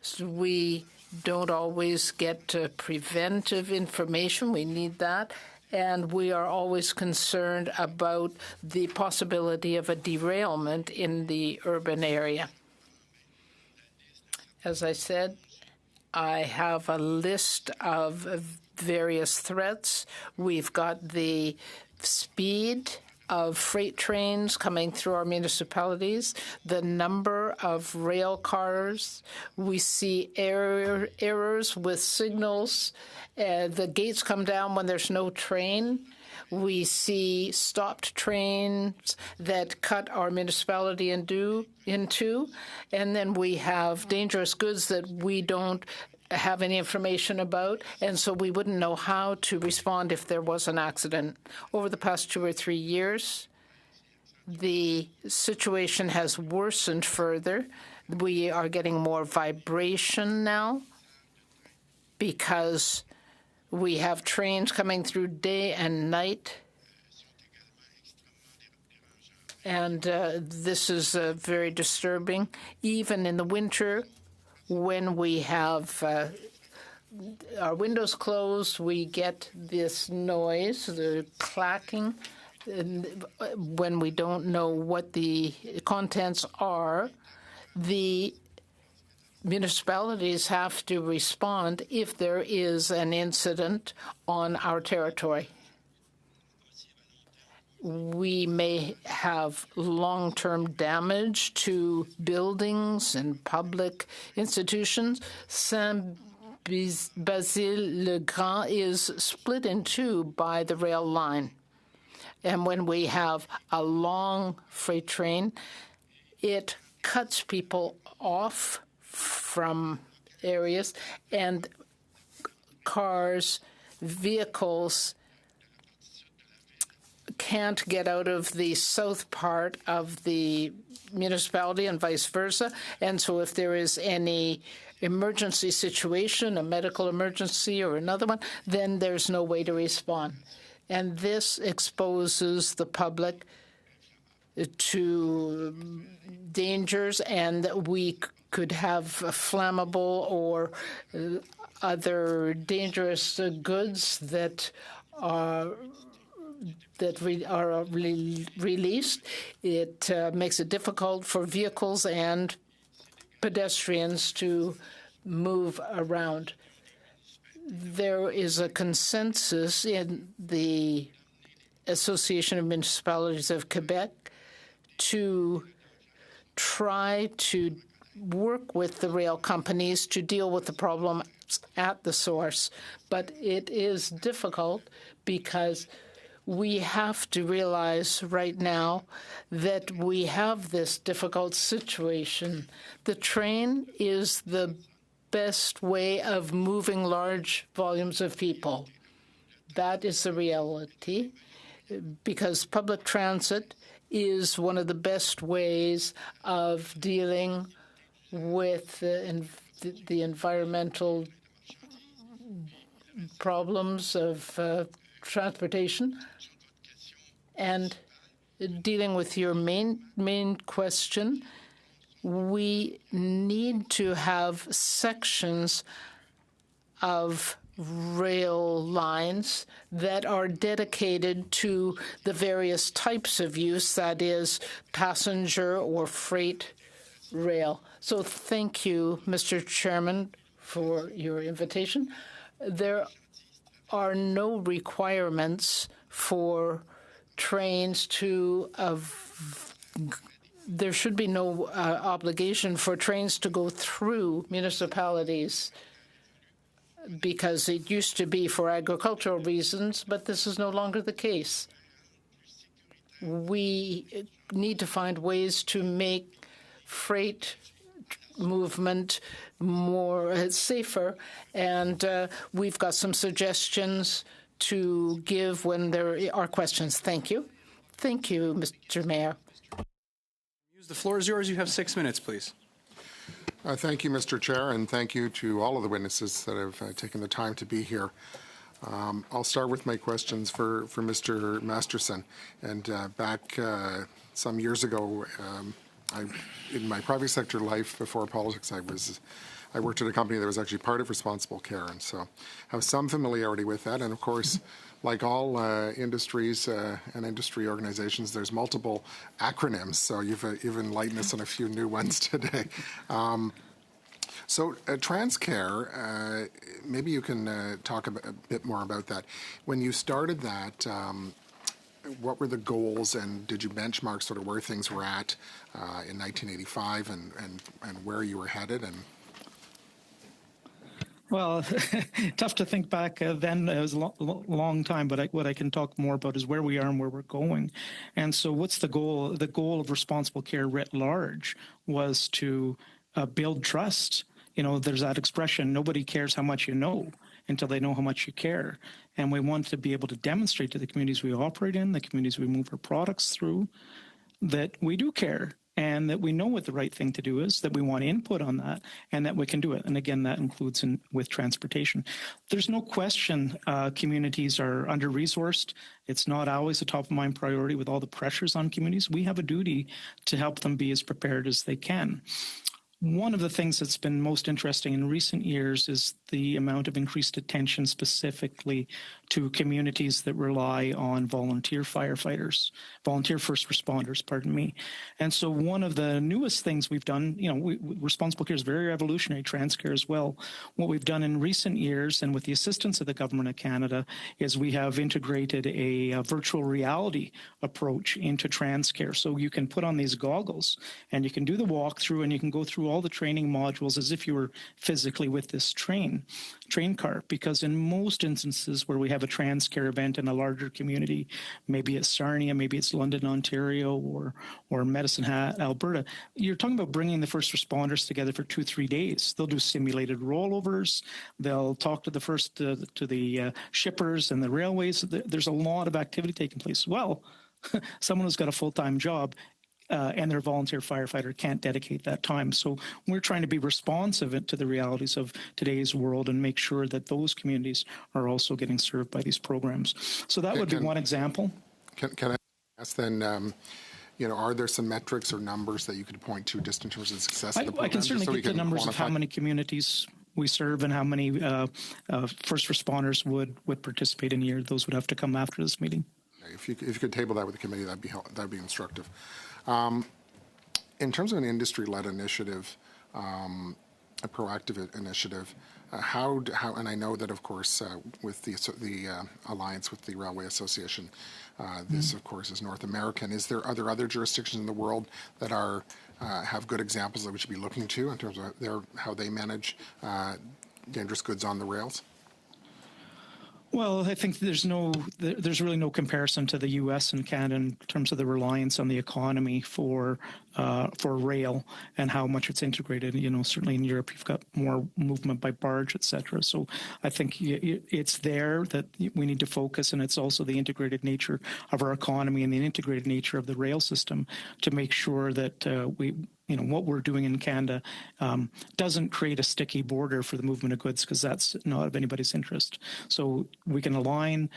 So we don't always get preventive information. We need that. And we are always concerned about the possibility of a derailment in the urban area. As I said, I have a list of various threats. We've got the speed of freight trains coming through our municipalities, the number of rail cars. We see errors with signals. The gates come down when there's no train. We see stopped trains that cut our municipality in two. And then we have dangerous goods that we don't have any information about, and so we wouldn't know how to respond if there was an accident. Over the past 2 or 3 years, the situation has worsened further. We are getting more vibration now because we have trains coming through day and night. And this is very disturbing. Even in the winter, when we have our windows closed, we get this noise, the clacking. And when we don't know what the contents are, the municipalities have to respond if there is an incident on our territory. We may have long-term damage to buildings and public institutions. Saint-Basile-le-Grand is split in two by the rail line. And when we have a long freight train, it cuts people off from areas, and cars, vehicles can't get out of the south part of the municipality and vice versa. And so if there is any emergency situation, a medical emergency or another one, then there's no way to respond. And this exposes the public to dangers, and we could have flammable or other dangerous goods that are released. It makes it difficult for vehicles and pedestrians to move around. There is a consensus in the Association of Municipalities of Quebec to try to work with the rail companies to deal with the problem at the source. But it is difficult because we have to realize right now that we have this difficult situation. The train is the best way of moving large volumes of people. That is the reality, because public transit is one of the best ways of dealing with the environmental problems of transportation. And dealing with your main question, we need to have sections of rail lines that are dedicated to the various types of use, that is, passenger or freight rail. So thank you, Mr. Chairman, for your invitation. There are no requirements for trains to there should be no obligation for trains to go through municipalities, because it used to be for agricultural reasons, but this is no longer the case. We need to find ways to make freight movement more safer, and we've got some suggestions to give when there are questions. Thank you. Thank you, Mr. Mayor. The floor is yours. You have 6 minutes, please. Thank you, Mr. Chair, and thank you to all of the witnesses that have taken the time to be here. I'll start with my questions for Mr. Masterson. And back some years ago, in my private sector life before politics, I worked at a company that was actually part of Responsible Care, and so I have some familiarity with that. And of course, like all industries and industry organizations, there's multiple acronyms. So you've enlightened us on a few new ones today. So TransCare, maybe you can talk a bit more about that. When you started that, what were the goals, and did you benchmark sort of where things were at in 1985 and where you were headed? And well, tough to think back then. It was a long time, but what I can talk more about is where we are and where we're going. And so what's the goal? The goal of responsible care writ large was to build trust. There's that expression, nobody cares how much you know until they know how much you care. And we want to be able to demonstrate to the communities we operate in, the communities we move our products through, that we do care and that we know what the right thing to do is, that we want input on that, and that we can do it. And again, that includes with transportation. There's no question communities are under-resourced. It's not always a top-of-mind priority with all the pressures on communities. We have a duty to help them be as prepared as they can. One of the things that's been most interesting in recent years is the amount of increased attention specifically to communities that rely on volunteer first responders, pardon me. And so one of the newest things we've done, responsible care is very revolutionary, trans care as well. What we've done in recent years, and with the assistance of the Government of Canada, is we have integrated a virtual reality approach into trans care. So you can put on these goggles and you can do the walkthrough and you can go through all the training modules as if you were physically with this train car, because in most instances where we have a trans care event in a larger community, maybe it's Sarnia, maybe it's London, Ontario, or Medicine Hat, Alberta, you're talking about bringing the first responders together for 2-3 days. They'll do simulated rollovers. They'll talk to the shippers and the railways. There's a lot of activity taking place. Well, someone who's got a full-time job and their volunteer firefighter can't dedicate that time. So we're trying to be responsive to the realities of today's world and make sure that those communities are also getting served by these programs. So that would be one example. Can I ask then, are there some metrics or numbers that you could point to just in terms of the success of the program? I can certainly get the numbers of how many communities we serve and how many first responders would participate in a year. Those would have to come after this meeting. If you could table that with the committee, that'd be instructive. In terms of an industry-led initiative, a proactive initiative, how and I know that of course with the alliance with the Railway Association, this of course is North American. Are there other jurisdictions in the world that have good examples that we should be looking to in terms of how they manage dangerous goods on the rails? Well, I think there's really no comparison to the U.S. and Canada in terms of the reliance on the economy for rail and how much it's integrated. Certainly in Europe, you've got more movement by barge, et cetera. So I think it's there that we need to focus, and it's also the integrated nature of our economy and the integrated nature of the rail system to make sure that what we're doing in Canada doesn't create a sticky border for the movement of goods, because that's not of anybody's interest. So we can align,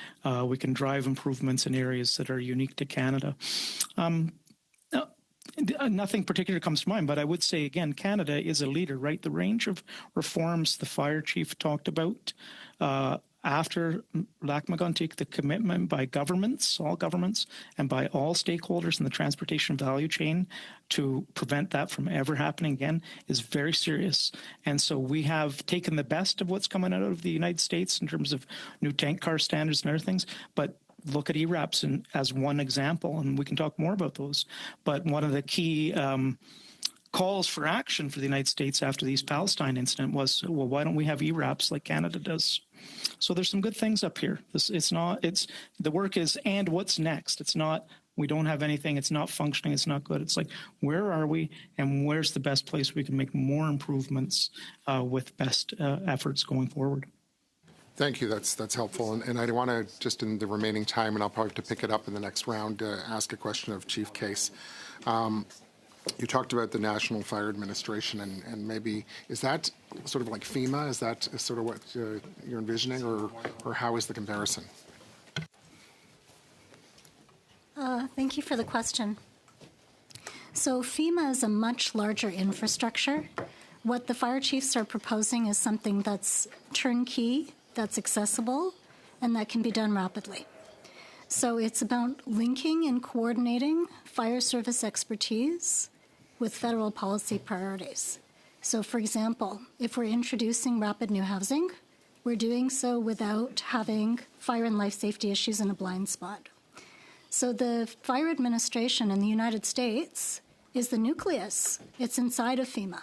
we can drive improvements in areas that are unique to Canada. Nothing particular comes to mind, but I would say, again, Canada is a leader, right? The range of reforms the fire chief talked about after Lac-Mégantic, the commitment by governments, all governments, and by all stakeholders in the transportation value chain to prevent that from ever happening again is very serious. And so we have taken the best of what's coming out of the United States in terms of new tank car standards and other things, but look at ERAPs as one example, and we can talk more about those. But one of the key calls for action for the United States after the East Palestine incident was, well, why don't we have ERAPs like Canada does? So there's some good things up here. The work is, and what's next? It's not, we don't have anything, it's not functioning, it's not good. It's like, where are we, and where's the best place we can make more improvements with best efforts going forward? Thank you. That's helpful. And I want to, just in the remaining time, and I'll probably have to pick it up in the next round, ask a question of Chief Case. You talked about the National Fire Administration, and maybe, is that sort of like FEMA? Is that sort of what you're envisioning, or how is the comparison? Thank you for the question. So FEMA is a much larger infrastructure. What the fire chiefs are proposing is something that's turnkey, that's accessible, and that can be done rapidly. So it's about linking and coordinating fire service expertise with federal policy priorities. So, for example, if we're introducing rapid new housing, we're doing so without having fire and life safety issues in a blind spot. So the fire administration in the United States is the nucleus. It's inside of FEMA.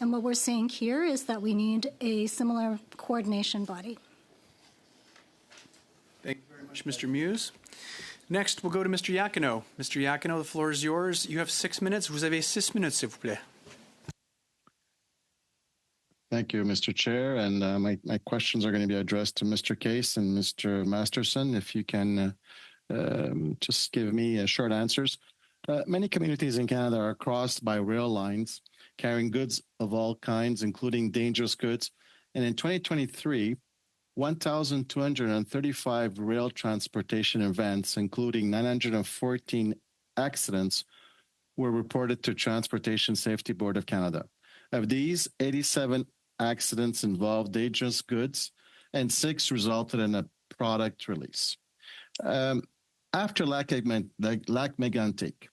And what we're saying here is that we need a similar coordination body. Thank you very much, Mr. Muse. Next, we'll go to Mr. Iachino. Mr. Iachino, the floor is yours. You have 6 minutes. Vous avez 6 minutes, s'il vous plaît. Thank you, Mr. Chair. And my questions are going to be addressed to Mr. Case and Mr. Masterson. If you can just give me short answers. Many communities in Canada are crossed by rail lines carrying goods of all kinds, including dangerous goods. And in 2023, 1,235 rail transportation events, including 914 accidents, were reported to Transportation Safety Board of Canada. Of these, 87 accidents involved dangerous goods, and 6 resulted in a product release. After Lac Mégantic,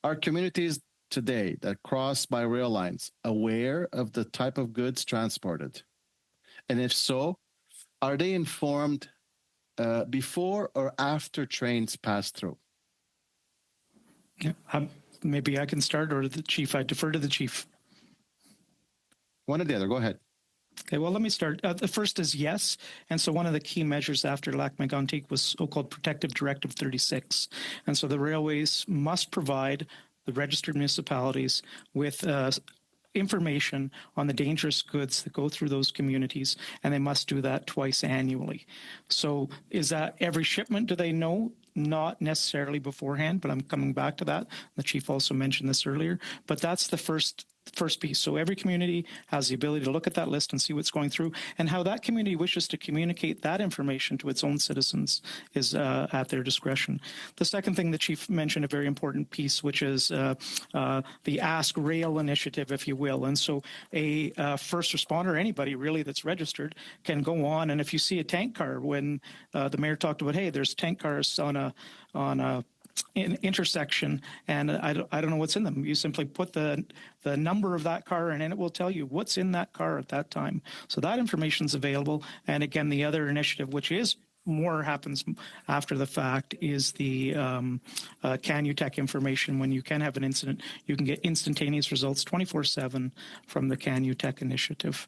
are communities today that cross by rail lines aware of the type of goods transported? And if so, are they informed before or after trains pass through? Yeah, maybe I can start, or the chief. I defer to the chief. One or the other. Go ahead. Okay, well, let me start. The first is yes. And so one of the key measures after Lac Mégantic was so-called Protective Directive 36. And so the railways must provide the registered municipalities with information on the dangerous goods that go through those communities, and they must do that twice annually. So is that every shipment, do they know? Not necessarily beforehand, but I'm coming back to that. The chief also mentioned this earlier, but that's the first piece. So every community has the ability to look at that list and see what's going through, and how that community wishes to communicate that information to its own citizens is at their discretion. The second thing the chief mentioned, a very important piece, which is the Ask Rail initiative, if you will. And so a first responder, anybody really that's registered, can go on, and if you see a tank car, when the mayor talked about, hey, there's tank cars on a intersection, and I don't know what's in them. You simply put the number of that car in, and it will tell you what's in that car at that time. So that information is available. And again, the other initiative, which is more happens after the fact, is the CanUtech information. When you can have an incident, you can get instantaneous results 24/7 from the CanUtech initiative.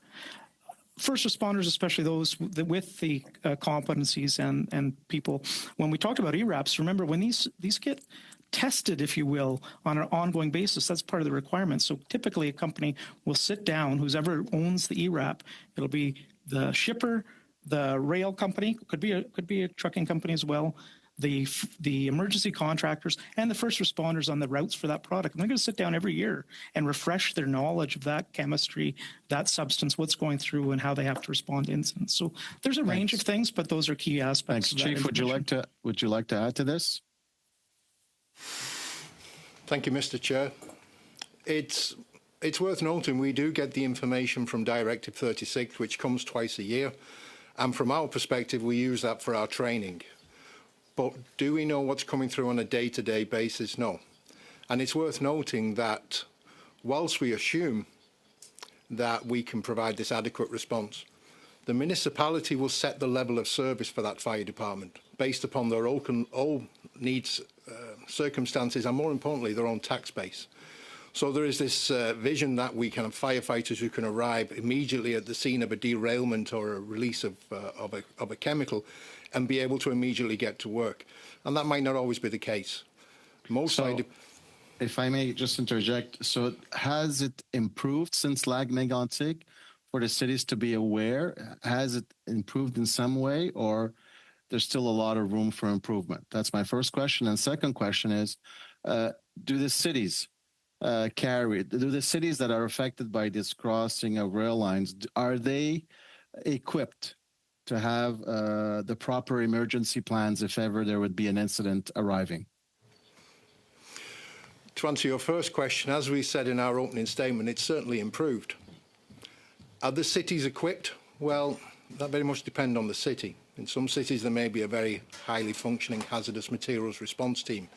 First responders, especially those with the competencies and people, when we talked about ERAPs, remember when these get tested, if you will, on an ongoing basis, that's part of the requirement. So typically a company will sit down, whoever owns the ERAP, it'll be the shipper, the rail company, could be a trucking company as well, the emergency contractors, and the first responders on the routes for that product. And they're going to sit down every year and refresh their knowledge of that chemistry, that substance, what's going through, and how they have to respond to incidents. So there's a range of things, but those are key aspects. Thanks, Chief. Would you like to add to this? Thank you, Mr. Chair. It's worth noting we do get the information from Directive 36, which comes twice a year. And from our perspective, we use that for our training. But do we know what's coming through on a day-to-day basis? No. And it's worth noting that whilst we assume that we can provide this adequate response, the municipality will set the level of service for that fire department based upon their own needs, circumstances, and more importantly, their own tax base. So there is this vision that we can have firefighters who can arrive immediately at the scene of a derailment or a release of a chemical and be able to immediately get to work. And that might not always be the case. If I may just interject, so has it improved since Lac Mégantic for the cities to be aware? Has it improved in some way, or there's still a lot of room for improvement? That's my first question. And second question is, do the cities that are affected by this crossing of rail lines, are they equipped to have the proper emergency plans if ever there would be an incident arriving? To answer your first question, as we said in our opening statement, it's certainly improved. Are the cities equipped? Well, that very much depends on the city. In some cities, there may be a very highly functioning hazardous materials response team.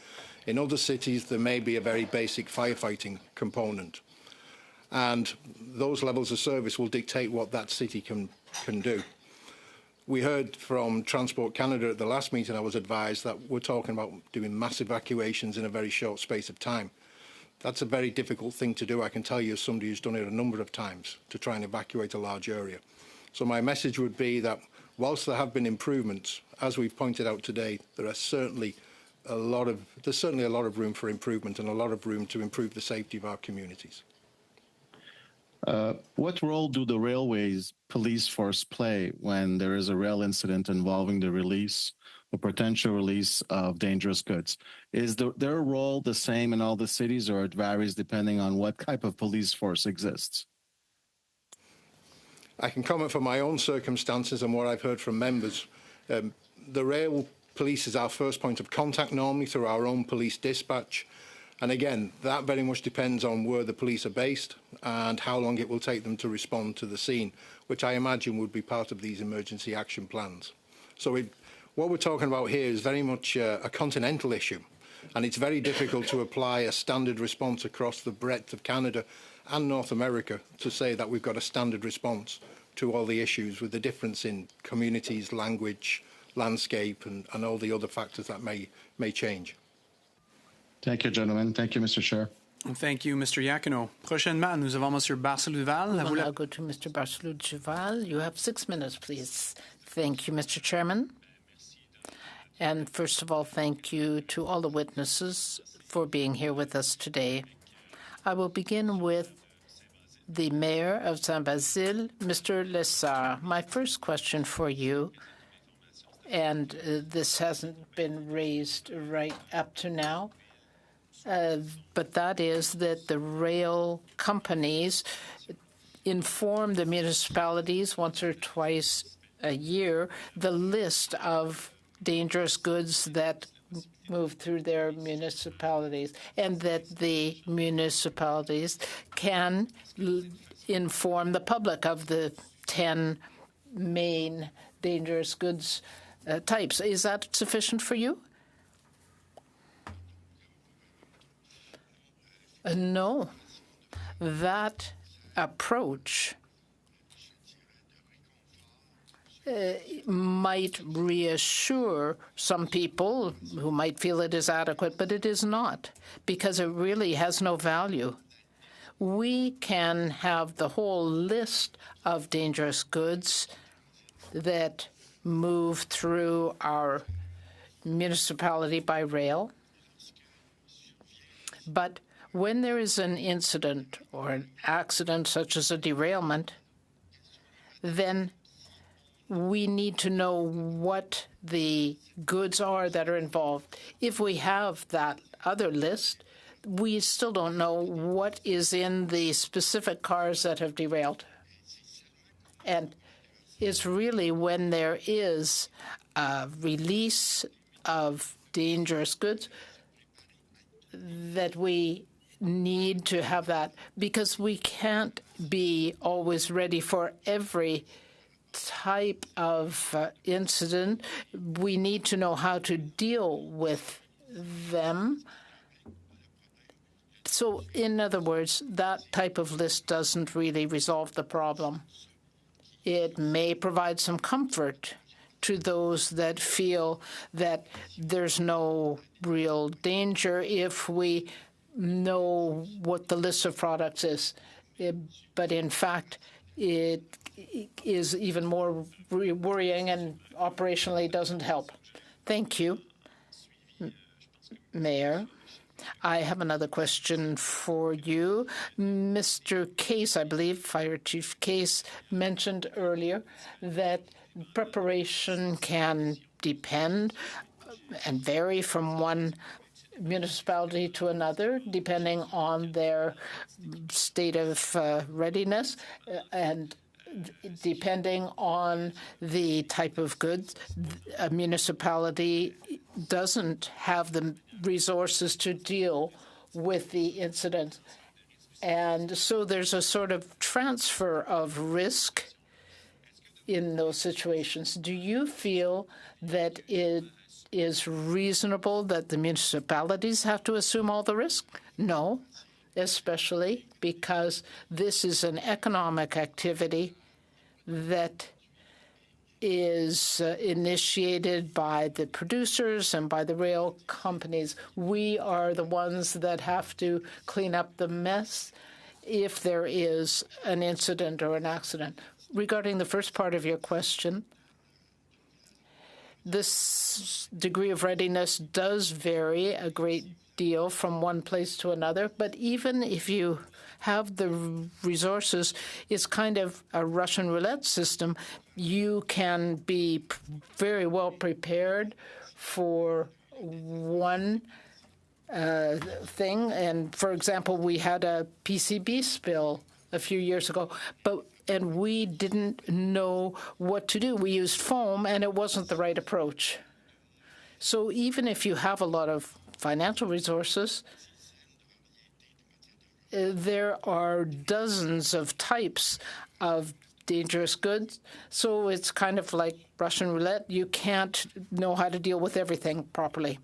In other cities, there may be a very basic firefighting component. And those levels of service will dictate what that city can do. We heard from Transport Canada at the last meeting, I was advised that we're talking about doing mass evacuations in a very short space of time. That's a very difficult thing to do, I can tell you, as somebody who's done it a number of times, to try and evacuate a large area. So my message would be that whilst there have been improvements, as we've pointed out today, there's certainly a lot of room for improvement and a lot of room to improve the safety of our communities. What role do the railways police force play when there is a rail incident involving the release or potential release of dangerous goods? Is their role the same in all the cities, or it varies depending on what type of police force exists? I can comment from my own circumstances and what I've heard from members. The rail police is our first point of contact normally through our own police dispatch. And again, that very much depends on where the police are based and how long it will take them to respond to the scene, which I imagine would be part of these emergency action plans. So what we're talking about here is very much a continental issue, and it's very difficult to apply a standard response across the breadth of Canada and North America to say that we've got a standard response to all the issues, with the difference in communities, language, landscape, and all the other factors that may change. Thank you, gentlemen. Thank you, Mr. Chair. Thank you, Mr. Iacono. Prochainement, nous avons Monsieur Barcelou-Duval. We will now go to Mr. Barcelou-Duval. You have 6 minutes, please. Thank you, Mr. Chairman. And first of all, thank you to all the witnesses for being here with us today. I will begin with the Mayor of Saint-Basile, Mr. Lessard. My first question for you, and this hasn't been raised right up to now, but that is that the rail companies inform the municipalities once or twice a year the list of dangerous goods that move through their municipalities, and that the municipalities can inform the public of the 10 main dangerous goods types. Is that sufficient for you? No. That approach might reassure some people who might feel it is adequate, but it is not, because it really has no value. We can have the whole list of dangerous goods that move through our municipality by rail, but when there is an incident or an accident, such as a derailment, then we need to know what the goods are that are involved. If we have that other list, we still don't know what is in the specific cars that have derailed. And it's really when there is a release of dangerous goods that we need to have that, because we can't be always ready for every type of incident. We need to know how to deal with them. So, in other words, that type of list doesn't really resolve the problem. It may provide some comfort to those that feel that there's no real danger if we know what the list of products is. But in fact, it is even more worrying and operationally doesn't help. Thank you, Mayor. I have another question for you. Mr. Case, I believe, Fire Chief Case, mentioned earlier that preparation can depend and vary from one municipality to another, depending on their state of readiness and depending on the type of goods. A municipality doesn't have the resources to deal with the incident. And so there's a sort of transfer of risk in those situations. Do you feel that it is reasonable that the municipalities have to assume all the risk? No, especially because this is an economic activity that is initiated by the producers and by the rail companies. We are the ones that have to clean up the mess if there is an incident or an accident. Regarding the first part of your question, this degree of readiness does vary a great deal from one place to another, but even if you have the resources, it's kind of a Russian roulette system. You can be very well prepared for one thing. And for example, we had a PCB spill a few years ago, and we didn't know what to do. We used foam, and it wasn't the right approach. So even if you have a lot of financial resources, there are dozens of types of dangerous goods. So it's kind of like Russian roulette. You can't know how to deal with everything properly.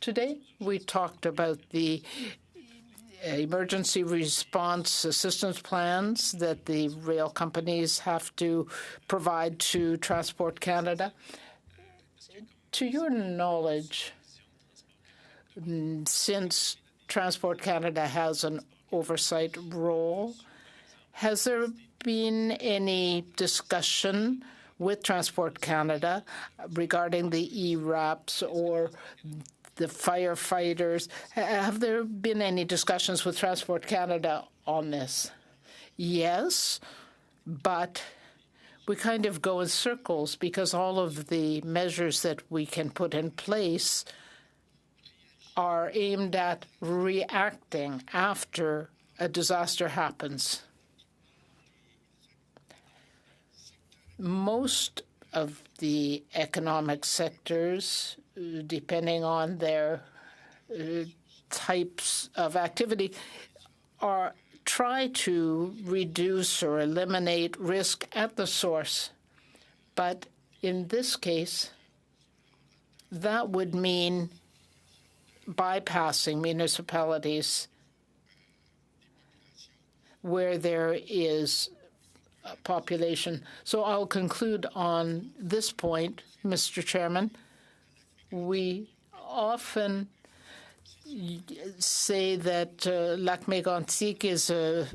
Today, we talked about the emergency response assistance plans that the rail companies have to provide to Transport Canada. To your knowledge, since Transport Canada has an oversight role, has there been any discussion with Transport Canada regarding the ERAPs or the firefighters? Have there been any discussions with Transport Canada on this? Yes, but we kind of go in circles because all of the measures that we can put in place are aimed at reacting after a disaster happens. Most of the economic sectors, depending on their types of activity, try to reduce or eliminate risk at the source. But in this case, that would mean bypassing municipalities where there is a population. So I'll conclude on this point, Mr. Chairman. We often say that lac mégantic is a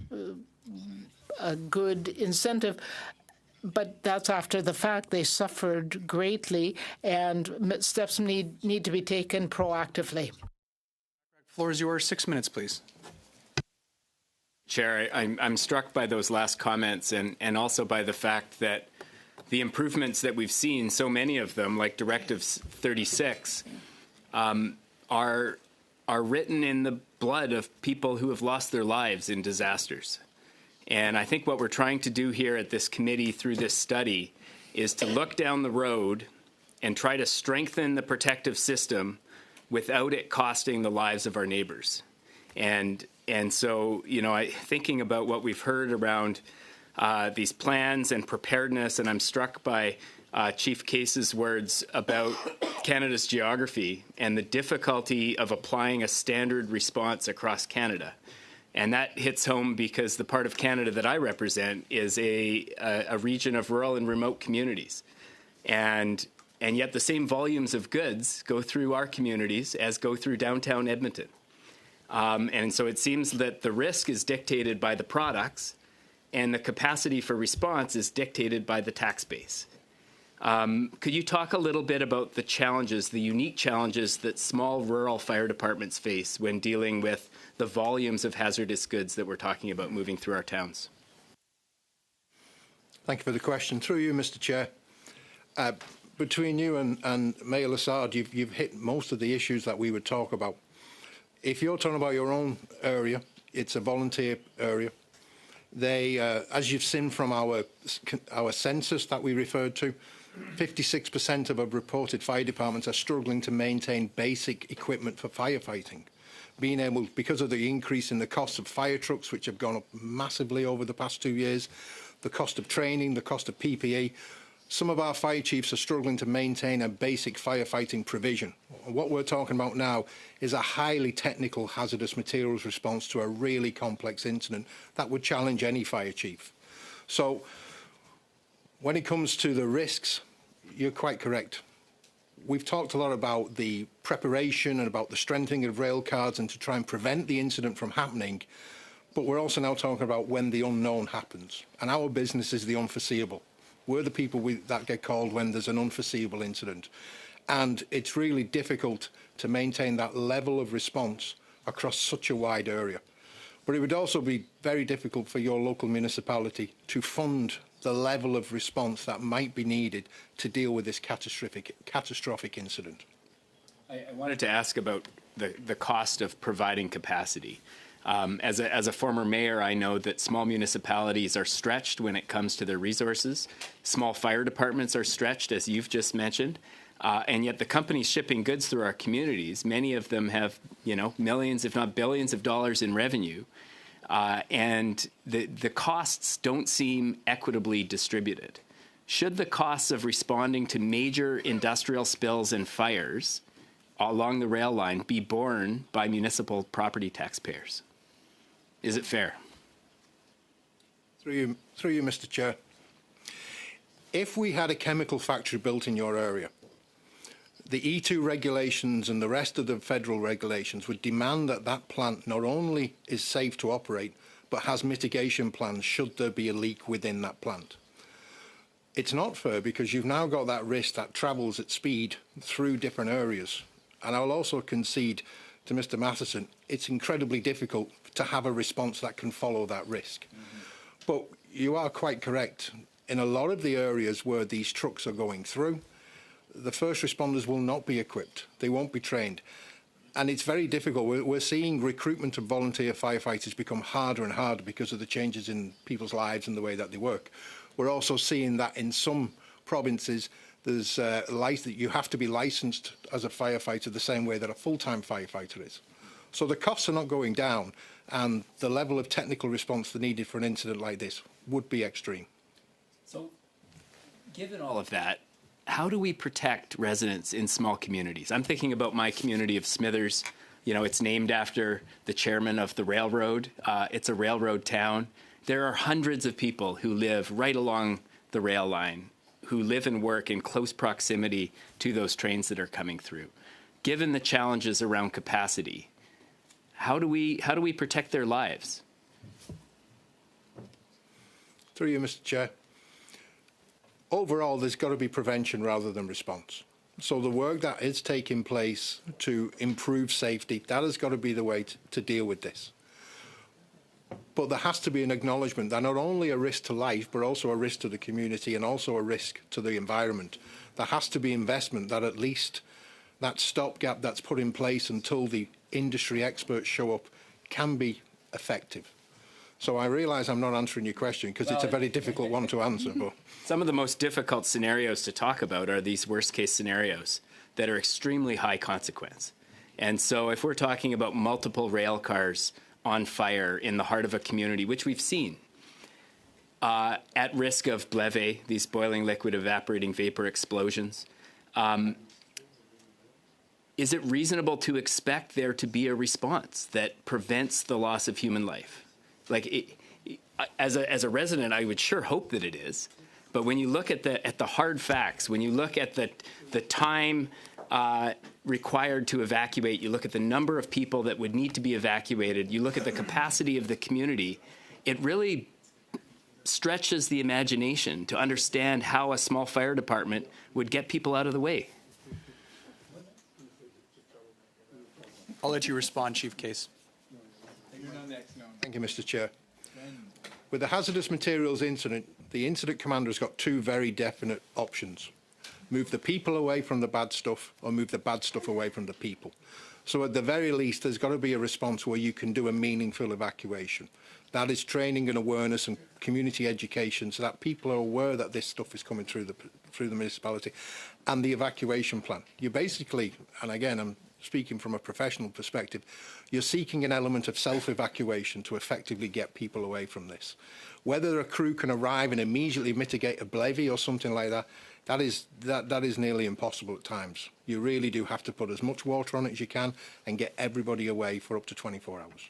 good incentive, but that's after the fact. They suffered greatly, and steps need to be taken proactively. Floor is yours. 6 minutes, please. Chair, I'm struck by those last comments and also by the fact that the improvements that we've seen, so many of them, like Directive 36, are written in the blood of people who have lost their lives in disasters. And I think what we're trying to do here at this committee through this study is to look down the road and try to strengthen the protective system without it costing the lives of our neighbors. And so, you know, thinking about what we've heard around these plans and preparedness, and I'm struck by Chief Case's words about Canada's geography and the difficulty of applying a standard response across Canada. And that hits home because the part of Canada that I represent is a region of rural and remote communities. And yet the same volumes of goods go through our communities as go through downtown Edmonton. And so it seems that the risk is dictated by the products and the capacity for response is dictated by the tax base. Could you talk a little bit about the challenges, the unique challenges that small rural fire departments face when dealing with the volumes of hazardous goods that we're talking about moving through our towns? Thank you for the question. Through you, Mr. Chair. Between you and Mayor Lassard, you've hit most of the issues that we would talk about. If you're talking about your own area, it's a volunteer area. They, as you've seen from our census that we referred to, 56% of reported fire departments are struggling to maintain basic equipment for firefighting. Being able, because of the increase in the cost of fire trucks, which have gone up massively over the past 2 years, the cost of training, the cost of PPE, some of our fire chiefs are struggling to maintain a basic firefighting provision. What we're talking about now is a highly technical hazardous materials response to a really complex incident that would challenge any fire chief. So When it comes to the risks, you're quite correct. We've talked a lot about the preparation and about the strengthening of rail cards and to try and prevent the incident from happening, but we're also now talking about when the unknown happens. And our business is the unforeseeable. We're the people that get called when there's an unforeseeable incident. And it's really difficult to maintain that level of response across such a wide area. But it would also be very difficult for your local municipality to fund the level of response that might be needed to deal with this catastrophic incident. I wanted to ask about the cost of providing capacity. As a former mayor, I know that small municipalities are stretched when it comes to their resources. Small fire departments are stretched, as you've just mentioned. And yet the companies shipping goods through our communities, many of them have, millions, if not billions of dollars in revenue. And the costs don't seem equitably distributed. Should the costs of responding to major industrial spills and fires along the rail line be borne by municipal property taxpayers? Is it fair? Through you, Mr. Chair. If we had a chemical factory built in your area, the E2 regulations and the rest of the federal regulations would demand that that plant not only is safe to operate, but has mitigation plans should there be a leak within that plant. It's not fair because you've now got that risk that travels at speed through different areas. And I'll also concede to Mr. Matheson, it's incredibly difficult to have a response that can follow that risk. But you are quite correct. In a lot of the areas where these trucks are going through, the first responders will not be equipped. They won't be trained. And it's very difficult. We're seeing recruitment of volunteer firefighters become harder and harder because of the changes in people's lives and the way that they work. We're also seeing that in some provinces, there's you have to be licensed as a firefighter the same way that a full-time firefighter is. So the costs are not going down, and the level of technical response that's needed for an incident like this would be extreme. So, given all of that, how do we protect residents in small communities? I'm thinking about my community of Smithers. It's named after the chairman of the railroad. It's a railroad town. There are hundreds of people who live right along the rail line, who live and work in close proximity to those trains that are coming through. Given the challenges around capacity, how do we protect their lives? Through you, Mr. Chair. Overall, there's got to be prevention rather than response. So the work that is taking place to improve safety, that has got to be the way to deal with this. But there has to be an acknowledgement that not only a risk to life, but also a risk to the community and also a risk to the environment. There has to be investment that at least that stopgap that's put in place until the industry experts show up can be effective. So I realise I'm not answering your question because it's a very difficult one to answer. But some of the most difficult scenarios to talk about are these worst-case scenarios that are extremely high consequence. And so if we're talking about multiple rail cars on fire in the heart of a community, which we've seen, at risk of BLEVE, these boiling liquid evaporating vapor explosions, is it reasonable to expect there to be a response that prevents the loss of human life? As a resident, I would sure hope that it is. But when you look at the hard facts, when you look at the time required to evacuate, you look at the number of people that would need to be evacuated, you look at the capacity of the community, it really stretches the imagination to understand how a small fire department would get people out of the way. I'll let you respond, Chief Case. Thank you, Mr. Chair. With the hazardous materials incident, the incident commander has got two very definite options. Move the people away from the bad stuff or move the bad stuff away from the people. So at the very least, there's got to be a response where you can do a meaningful evacuation. That is training and awareness and community education so that people are aware that this stuff is coming through the municipality. And the evacuation plan. You basically, and again, I'm speaking from a professional perspective, you're seeking an element of self-evacuation to effectively get people away from this. Whether a crew can arrive and immediately mitigate a BLEVE or something like that, that is nearly impossible at times. You really do have to put as much water on it as you can and get everybody away for up to 24 hours.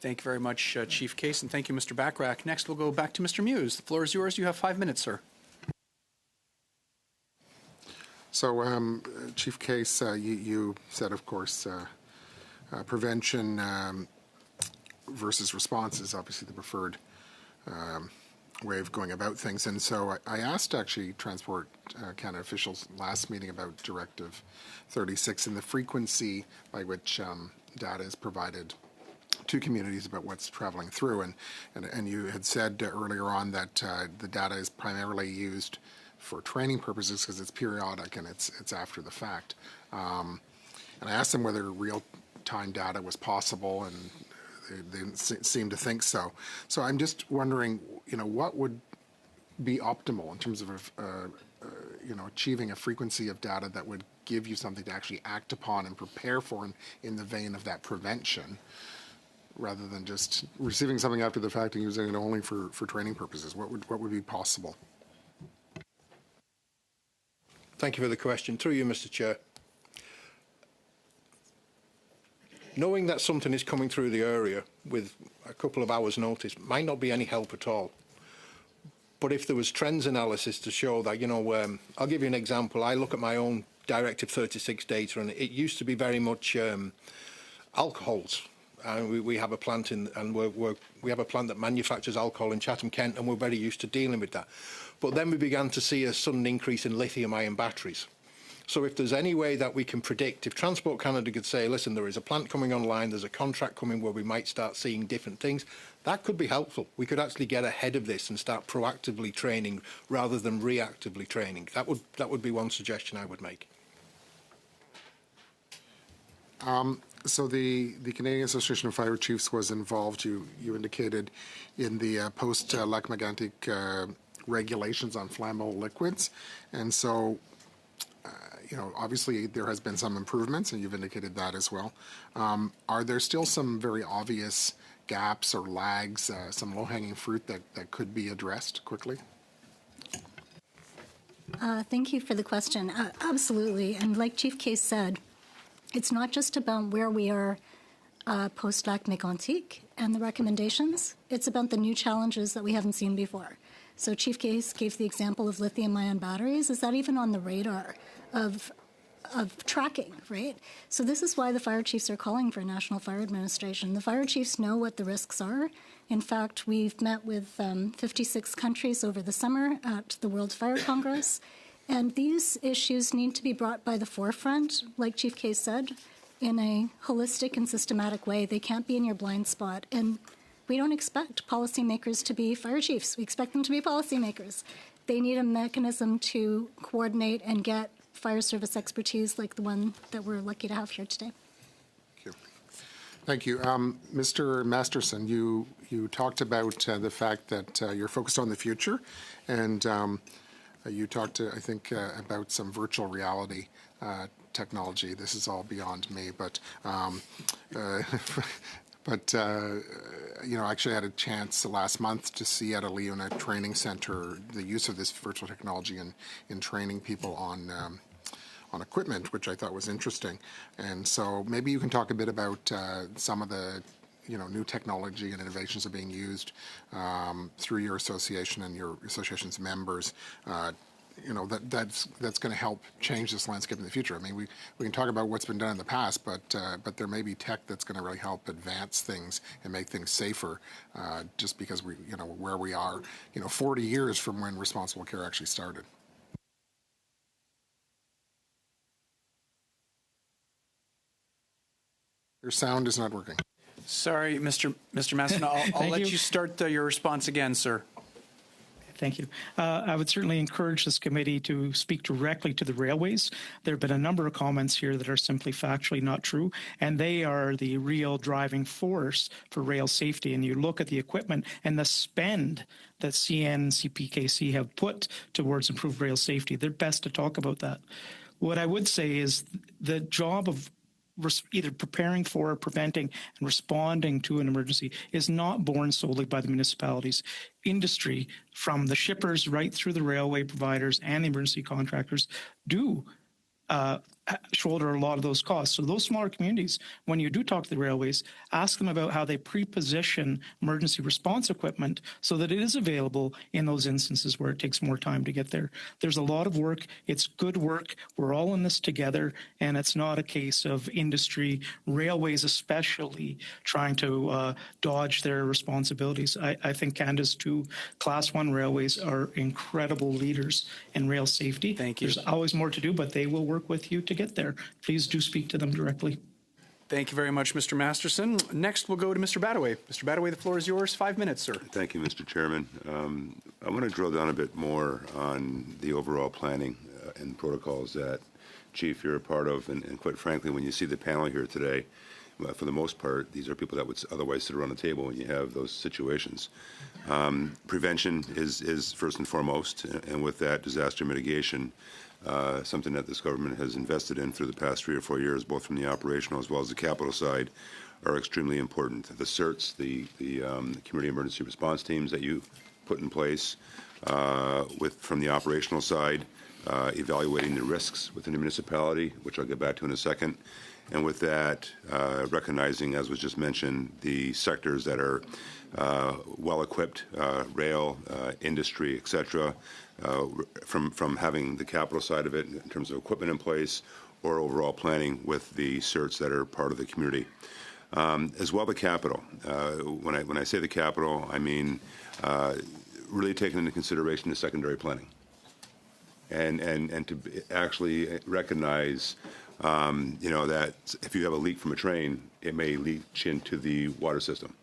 Thank you very much, Chief Case, and thank you, Mr. Bachrach. Next, we'll go back to Mr. Muse. The floor is yours. You have 5 minutes, sir. So, Chief Case, you said, of course, prevention versus response is obviously the preferred way of going about things. And so I asked actually Transport Canada officials last meeting about Directive 36 and the frequency by which data is provided to communities about what's traveling through. And you had said earlier on that the data is primarily used for training purposes because it's periodic and it's after the fact. And I asked them whether real-time data was possible, and they didn't seem to think so. So I'm just wondering, what would be optimal in terms of, achieving a frequency of data that would give you something to actually act upon and prepare for in the vein of that prevention, rather than just receiving something after the fact and using it only for training purposes? What would be possible? Thank you for the question. Through you, Mr. Chair. Knowing that something is coming through the area with a couple of hours' notice might not be any help at all. But if there was trends analysis to show that, I'll give you an example. I look at my own Directive 36 data, and it used to be very much alcohols. And we have a plant we have a plant that manufactures alcohol in Chatham, Kent, and we're very used to dealing with that. But then we began to see a sudden increase in lithium-ion batteries. So if there's any way that we can predict, if Transport Canada could say, listen, there is a plant coming online, there's a contract coming where we might start seeing different things, that could be helpful. We could actually get ahead of this and start proactively training rather than reactively training. That would be one suggestion I would make. So the Canadian Association of Fire Chiefs was involved, you indicated, in the post-Lac Mégantic regulations on flammable liquids. And so, obviously there has been some improvements, and you've indicated that as well. Are there still some very obvious gaps or lags, some low-hanging fruit that could be addressed quickly? Thank you for the question. Absolutely. And like Chief Case said, it's not just about where we are post-Lac Mégantic and the recommendations. It's about the new challenges that we haven't seen before. So Chief Case gave the example of lithium-ion batteries. Is that even on the radar of tracking, right? So this is why the fire chiefs are calling for a National Fire Administration. The fire chiefs know what the risks are. In fact, we've met with 56 countries over the summer at the World Fire Congress. And these issues need to be brought by the forefront, like Chief Case said, in a holistic and systematic way. They can't be in your blind spot. And we don't expect policymakers to be fire chiefs. We expect them to be policymakers. They need a mechanism to coordinate and get fire service expertise like the one that we're lucky to have here today. Thank you. Mr. Masterson, you talked about the fact that you're focused on the future, and you talked, I think, about some virtual reality technology. This is all beyond me, but actually I had a chance last month to see at a Leona training center the use of this virtual technology in training people on equipment, which I thought was interesting. And so maybe you can talk a bit about some of the new technology and innovations that are being used through your association and your association's members. That's going to help change this landscape in the future. I mean, we can talk about what's been done in the past, but there may be tech that's going to really help advance things and make things safer. Just because where we are, 40 years from when responsible care actually started. Your sound is not working. Sorry, Mr. Masson. I'll let you start your response again, sir. Thank you. I would certainly encourage this committee to speak directly to the railways. There have been a number of comments here that are simply factually not true, and they are the real driving force for rail safety. And you look at the equipment and the spend that CN and CPKC have put towards improved rail safety. They're best to talk about that. What I would say is the job of either preparing for, preventing, and responding to an emergency is not borne solely by the municipalities. Industry, from the shippers right through the railway providers and the emergency contractors, do shoulder a lot of those costs. So those smaller communities, when you do talk to the railways, ask them about how they pre-position emergency response equipment so that it is available in those instances where it takes more time to get there. There's a lot of work. It's good work. We're all in this together, and it's not a case of industry, railways especially, trying to dodge their responsibilities. I think Canada's two Class 1 railways are incredible leaders in rail safety. Thank you. There's always more to do, but they will work with you to get there. Please do speak to them directly. Thank you very much, Mr. Masterson. Next, we'll go to Mr. Badaway. Mr. Badaway, the floor is yours. 5 minutes, sir. Thank you, Mr. Chairman. I want to drill down a bit more on the overall planning and protocols that, Chief, you're a part of. And quite frankly, when you see the panel here today, for the most part, these are people that would otherwise sit around the table when you have those situations. Prevention is first and foremost, and with that, disaster mitigation, something that this government has invested in through the past 3 or 4 years, both from the operational as well as the capital side, are extremely important. The CERTs, the Community Emergency Response Teams that you put in place, from the operational side, evaluating the risks within the municipality, which I'll get back to in a second. And with that, recognizing, as was just mentioned, the sectors that are well-equipped, rail, industry, et cetera, from having the capital side of it in terms of equipment in place or overall planning with the CERTs that are part of the community. As well, the capital. When I say the capital, I mean really taking into consideration the secondary planning and to actually recognize that if you have a leak from a train, it may leach into the water system.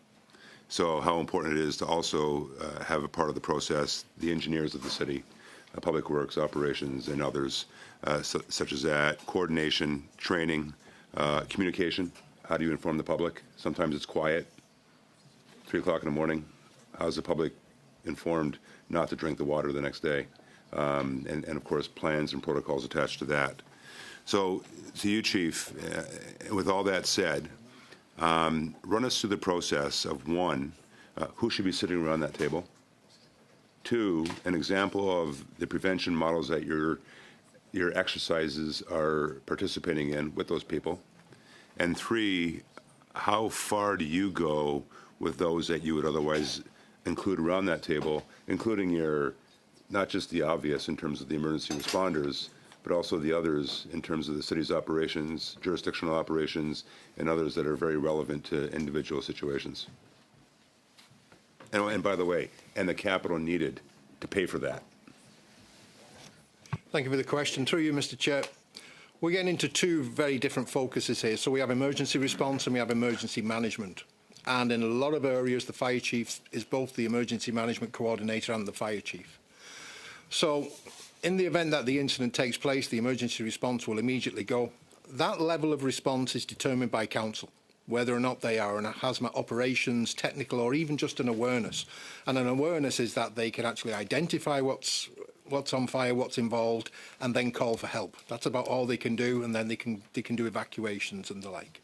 So how important it is to also have a part of the process, the engineers of the city, Public Works, Operations, and others, such as that, coordination, training, communication. How do you inform the public? Sometimes it's quiet, 3 o'clock in the morning. How's the public informed not to drink the water the next day? And of course, plans and protocols attached to that. So to you, Chief, with all that said, run us through the process of, 1, who should be sitting around that table, 2, an example of the prevention models that your exercises are participating in with those people, and 3, how far do you go with those that you would otherwise include around that table, including not just the obvious in terms of the emergency responders, but also the others in terms of the city's operations, jurisdictional operations, and others that are very relevant to individual situations. And by the way, and the capital needed to pay for that. Thank you for the question. Through you, Mr. Chair. We're getting into 2 very different focuses here. So we have emergency response and we have emergency management. And in a lot of areas, the fire chief is both the emergency management coordinator and the fire chief. So in the event that the incident takes place, the emergency response will immediately go. That level of response is determined by council, whether or not they are in a hazmat operations, technical, or even just an awareness. And an awareness is that they can actually identify what's on fire, what's involved, and then call for help. That's about all they can do, and then they can do evacuations and the like.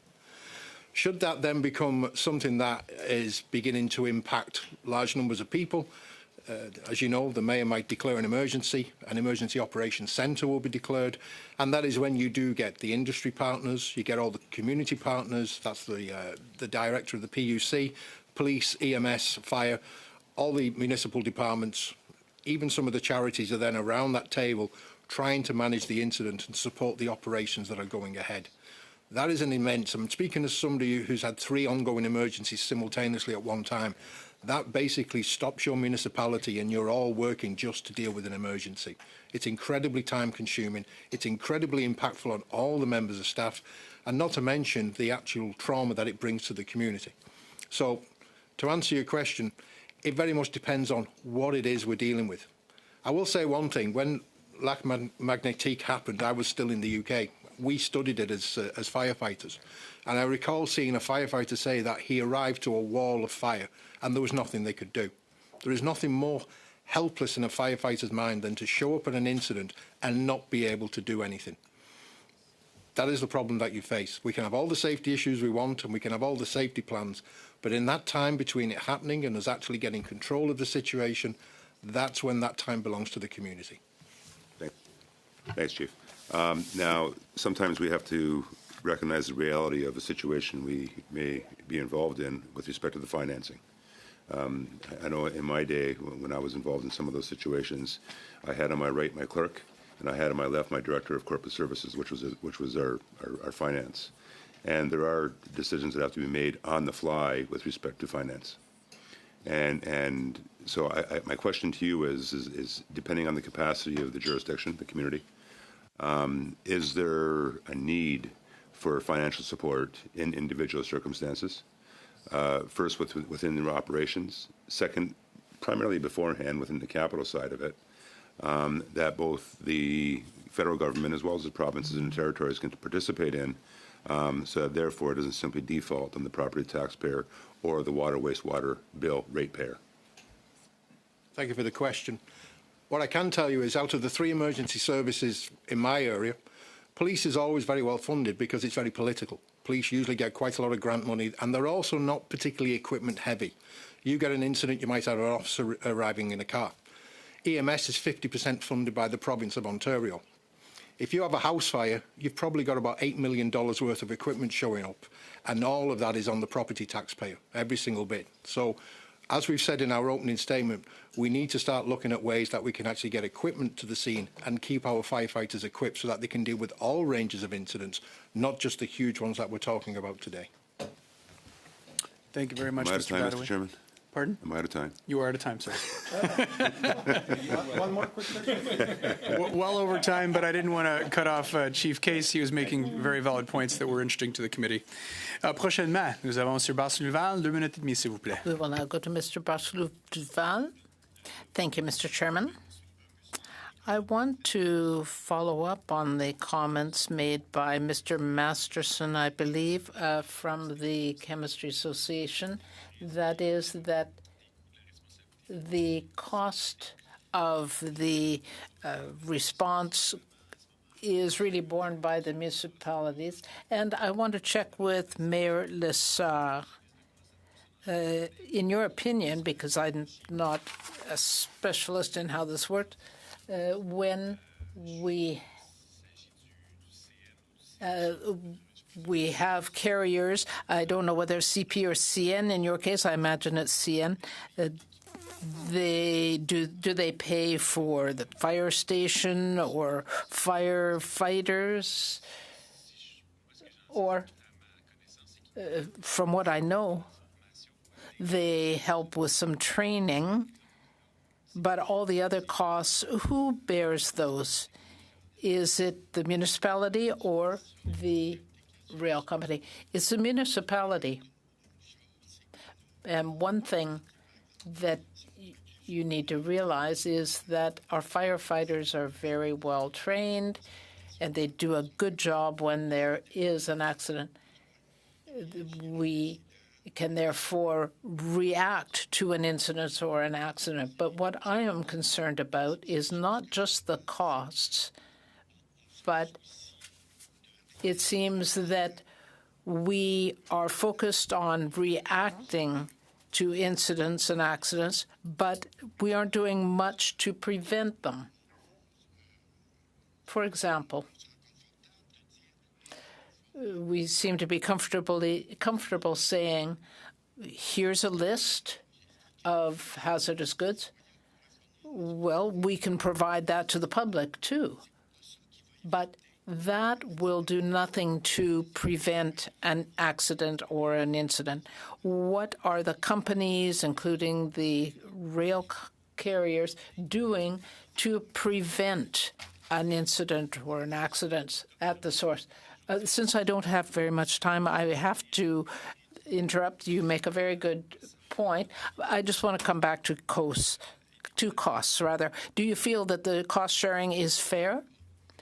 Should that then become something that is beginning to impact large numbers of people, as you know, the Mayor might declare an emergency operations centre will be declared, and that is when you do get the industry partners, you get all the community partners, that's the director of the PUC, police, EMS, fire, all the municipal departments, even some of the charities are then around that table trying to manage the incident and support the operations that are going ahead. That is an immense, I'm speaking as somebody who's had 3 ongoing emergencies simultaneously at one time. That basically stops your municipality and you're all working just to deal with an emergency. It's incredibly time consuming, it's incredibly impactful on all the members of staff, and not to mention the actual trauma that it brings to the community. So, to answer your question, it very much depends on what it is we're dealing with. I will say one thing, when Lac Magnétique happened, I was still in the UK. We studied it as firefighters. And I recall seeing a firefighter say that he arrived to a wall of fire and there was nothing they could do. There is nothing more helpless in a firefighter's mind than to show up at an incident and not be able to do anything. That is the problem that you face. We can have all the safety issues we want and we can have all the safety plans, but in that time between it happening and us actually getting control of the situation, that's when that time belongs to the community. Thanks, Chief. Now, sometimes we have to recognize the reality of a situation we may be involved in with respect to the financing. I know in my day, when I was involved in some of those situations, I had on my right my clerk, and I had on my left my director of corporate services, which was our finance. And there are decisions that have to be made on the fly with respect to finance. And so my question to you is depending on the capacity of the jurisdiction, the community, is there a need for financial support in individual circumstances? First, within their operations. Second, primarily beforehand within the capital side of it, that both the federal government as well as the provinces and the territories can participate in, so that therefore it doesn't simply default on the property taxpayer or the water wastewater bill ratepayer. Thank you for the question. What I can tell you is out of the 3 emergency services in my area, police is always very well funded because it's very political. Police usually get quite a lot of grant money, and they're also not particularly equipment heavy. You get an incident, you might have an officer arriving in a car. EMS is 50% funded by the province of Ontario. If you have a house fire, you've probably got about $8 million worth of equipment showing up, and all of that is on the property taxpayer, every single bit. So, as we've said in our opening statement, we need to start looking at ways that we can actually get equipment to the scene and keep our firefighters equipped so that they can deal with all ranges of incidents, not just the huge ones that we're talking about today. Thank you very much, Am I out of time, Mr. Mr. Chairman? Pardon? I'm out of time. You are out of time, sir. One more quick question. Well over time, but I didn't want to cut off Chief Case. He was making very valid points that were interesting to the committee. Prochainement, nous avons Monsieur Barcelou-Duval. 2 minutes et demie, s'il vous plaît. We will now go to Mr. Barcelou-Duval. Thank you, Mr. Chairman. I want to follow up on the comments made by Mr. Masterson, I believe, from the Chemistry Association. That is that the cost of the response is really borne by the municipalities. And I want to check with Mayor Lessard. In your opinion, because I'm not a specialist in how this works, when we have carriers, I don't know whether CP or CN. In your case, I imagine it's CN. Do they pay for the fire station or firefighters? Or, from what I know, they help with some training, but all the other costs, who bears those? Is it the municipality or the rail company? It's the municipality. And one thing that you need to realize is that our firefighters are very well trained and they do a good job when there is an accident. We can therefore react to an incident or an accident. But what I am concerned about is not just the costs, but it seems that we are focused on reacting to incidents and accidents, but we aren't doing much to prevent them. For example, we seem to be comfortable saying, here's a list of hazardous goods. Well, we can provide that to the public, too. But that will do nothing to prevent an accident or an incident. What are the companies, including the rail carriers, doing to prevent an incident or an accident at the source? Since I don't have very much time, I have to interrupt. You make a very good point. I just want to come back to costs. Do you feel that the cost sharing is fair?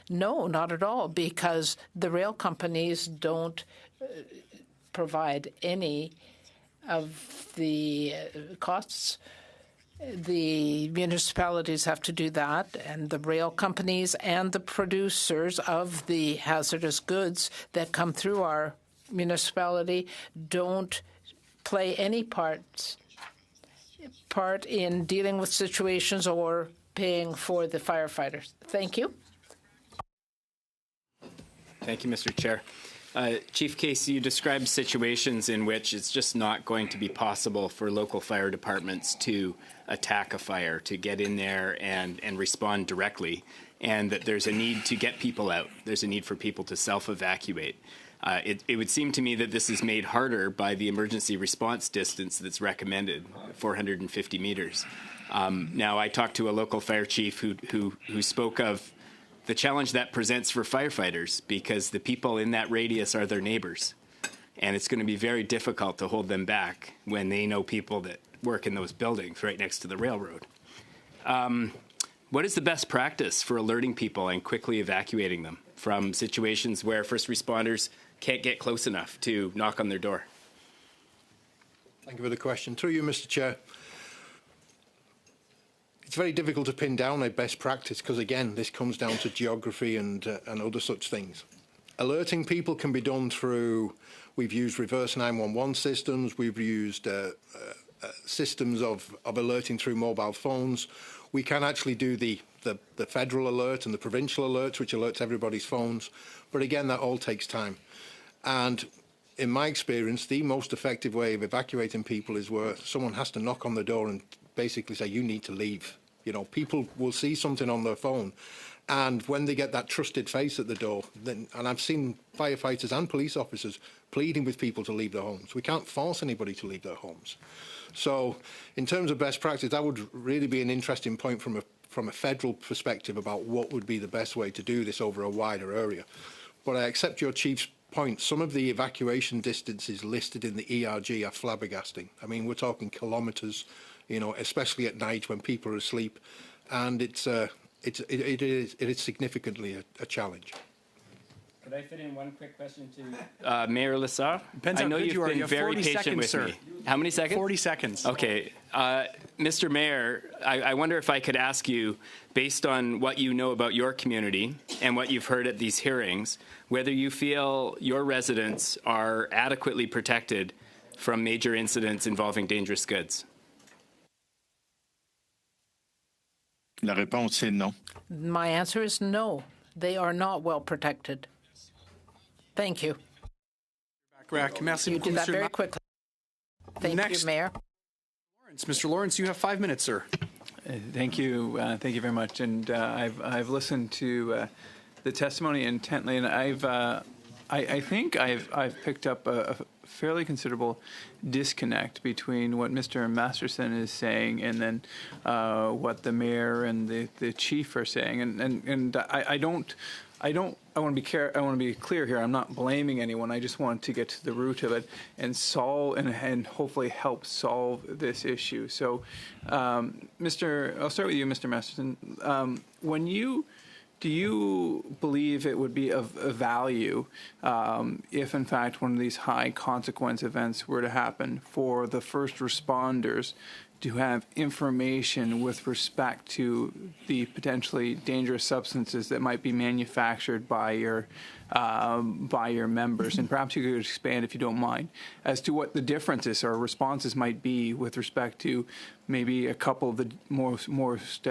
No, not at all, because the rail companies don't provide any of the costs. The municipalities have to do that, and the rail companies and the producers of the hazardous goods that come through our municipality don't play any part in dealing with situations or paying for the firefighters. Thank you. Thank you, Mr. Chair. Chief Case, you described situations in which it's just not going to be possible for local fire departments to attack a fire, to get in there and respond directly, and that there's a need to get people out. There's a need for people to self-evacuate. It would seem to me that this is made harder by the emergency response distance that's recommended, 450 meters. Now, I talked to a local fire chief who spoke of the challenge that presents for firefighters, because the people in that radius are their neighbors. And it's going to be very difficult to hold them back when they know people that work in those buildings right next to the railroad. What is the best practice for alerting people and quickly evacuating them from situations where first responders can't get close enough to knock on their door? Thank you for the question. Through you, Mr. Chair. It's very difficult to pin down a best practice because, again, this comes down to geography and other such things. Alerting people can be done through, we've used reverse 911 systems, we've used systems of alerting through mobile phones. We can actually do the federal alert and the provincial alerts, which alerts everybody's phones. But again, that all takes time. And in my experience, the most effective way of evacuating people is where someone has to knock on the door and basically say, you need to leave. You know, people will see something on their phone, and when they get that trusted face at the door, then, and I've seen firefighters and police officers pleading with people to leave their homes. We can't force anybody to leave their homes. So in terms of best practice, that would really be an interesting point from a federal perspective about what would be the best way to do this over a wider area. But I accept your chief's point. Some of the evacuation distances listed in the ERG are flabbergasting. I mean, we're talking kilometres, you know, especially at night when people are asleep, and it is significantly a challenge. Could I fit in one quick question to Mayor Lessard? Depends I how know good you've you are. been You have very 40 patient seconds, with sir. me. How many seconds? 40 seconds. Okay. Mr. Mayor, I wonder if I could ask you, based on what you know about your community and what you've heard at these hearings, whether you feel your residents are adequately protected from major incidents involving dangerous goods. La réponse est non. My answer is no. They are not well protected. Thank you. Merci You beaucoup, did that Mr. very quickly. Thank you, Mayor. Mr. Lawrence, you have 5 minutes, sir. Thank you very much. And I've listened to the testimony intently, and I think I've picked up a fairly considerable disconnect between what Mr. Masterson is saying and then what the mayor and the chief are saying. And I want to be clear here. I'm not blaming anyone. I just want to get to the root of it and solve and hopefully help solve this issue. So, I'll start with you, Mr. Masterson. Do you believe it would be of value if, in fact, one of these high consequence events were to happen for the first responders to have information with respect to the potentially dangerous substances that might be manufactured by your members? And perhaps you could expand, if you don't mind, as to what the differences or responses might be with respect to maybe a couple of the most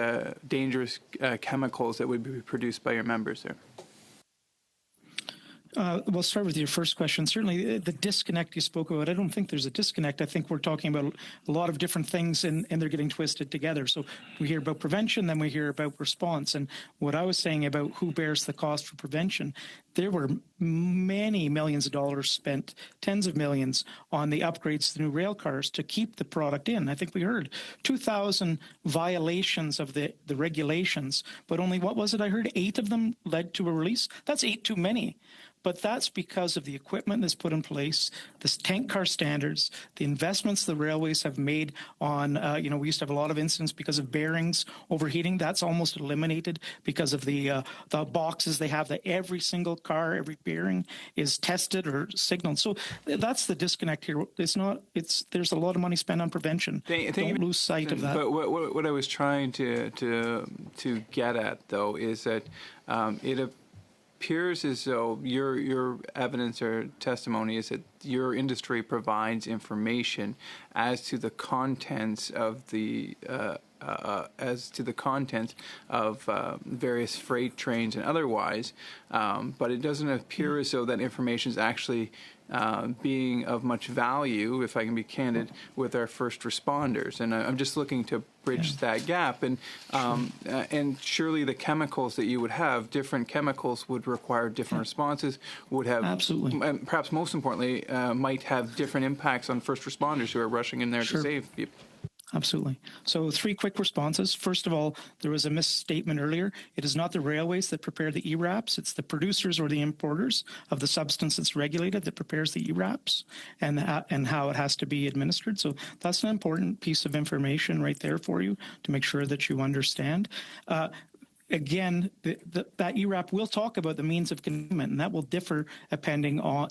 dangerous chemicals that would be produced by your members there. We'll start with your first question. Certainly, the disconnect you spoke about, I don't think there's a disconnect. I think we're talking about a lot of different things, and they're getting twisted together. So we hear about prevention, then we hear about response. And what I was saying about who bears the cost for prevention, there were many millions of dollars spent, tens of millions, on the upgrades to new rail cars to keep the product in. I think we heard 2,000 violations of the regulations, but only, what was it I heard? 8 of them led to a release? That's 8 too many. But that's because of the equipment that's put in place, the tank car standards, the investments the railways have made on, we used to have a lot of incidents because of bearings overheating. That's almost eliminated because of the boxes they have that every single car, every bearing is tested or signaled. So that's the disconnect here. There's a lot of money spent on prevention. Don't lose sight of that. But what I was trying to get at, though, is that it appears as though your evidence or testimony is that your industry provides information as to the contents of various freight trains and otherwise, but it doesn't appear as though that information is actually being of much value, if I can be candid, with our first responders. And I'm just looking to bridge that gap. And surely the chemicals that you would have, different chemicals would require different responses, would have, absolutely, and perhaps most importantly, might have different impacts on first responders who are rushing in there to save people. Absolutely. So 3 quick responses. First of all, there was a misstatement earlier. It is not the railways that prepare the ERAPs. It's the producers or the importers of the substance that's regulated that prepares the ERAPs and how it has to be administered. So that's an important piece of information right there for you to make sure that you understand. Again, that ERAP will talk about the means of containment, and that will differ depending on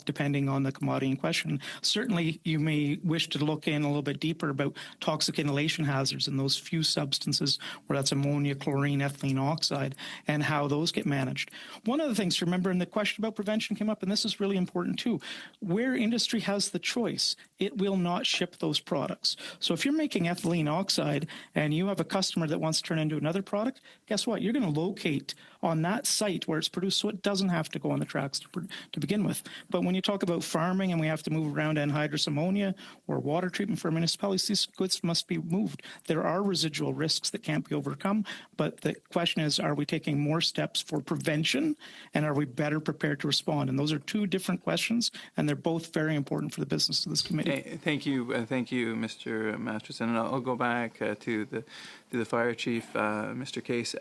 the commodity in question. Certainly, you may wish to look in a little bit deeper about toxic inhalation hazards and those few substances where that's ammonia, chlorine, ethylene oxide, and how those get managed. One of the things to remember, and the question about prevention came up, and this is really important too, where industry has the choice, it will not ship those products. So if you're making ethylene oxide and you have a customer that wants to turn into another product, guess what? You're going to locate on that site where it's produced, so it doesn't have to go on the tracks to begin with. But when you talk about farming and we have to move around anhydrous ammonia or water treatment for municipalities, these goods must be moved. There are residual risks that can't be overcome, but the question is, are we taking more steps for prevention, and are we better prepared to respond? And those are 2 different questions, and they're both very important for the business of this committee. Thank you, Mr. Masterson. And I'll go back to the fire chief, Mr. Case.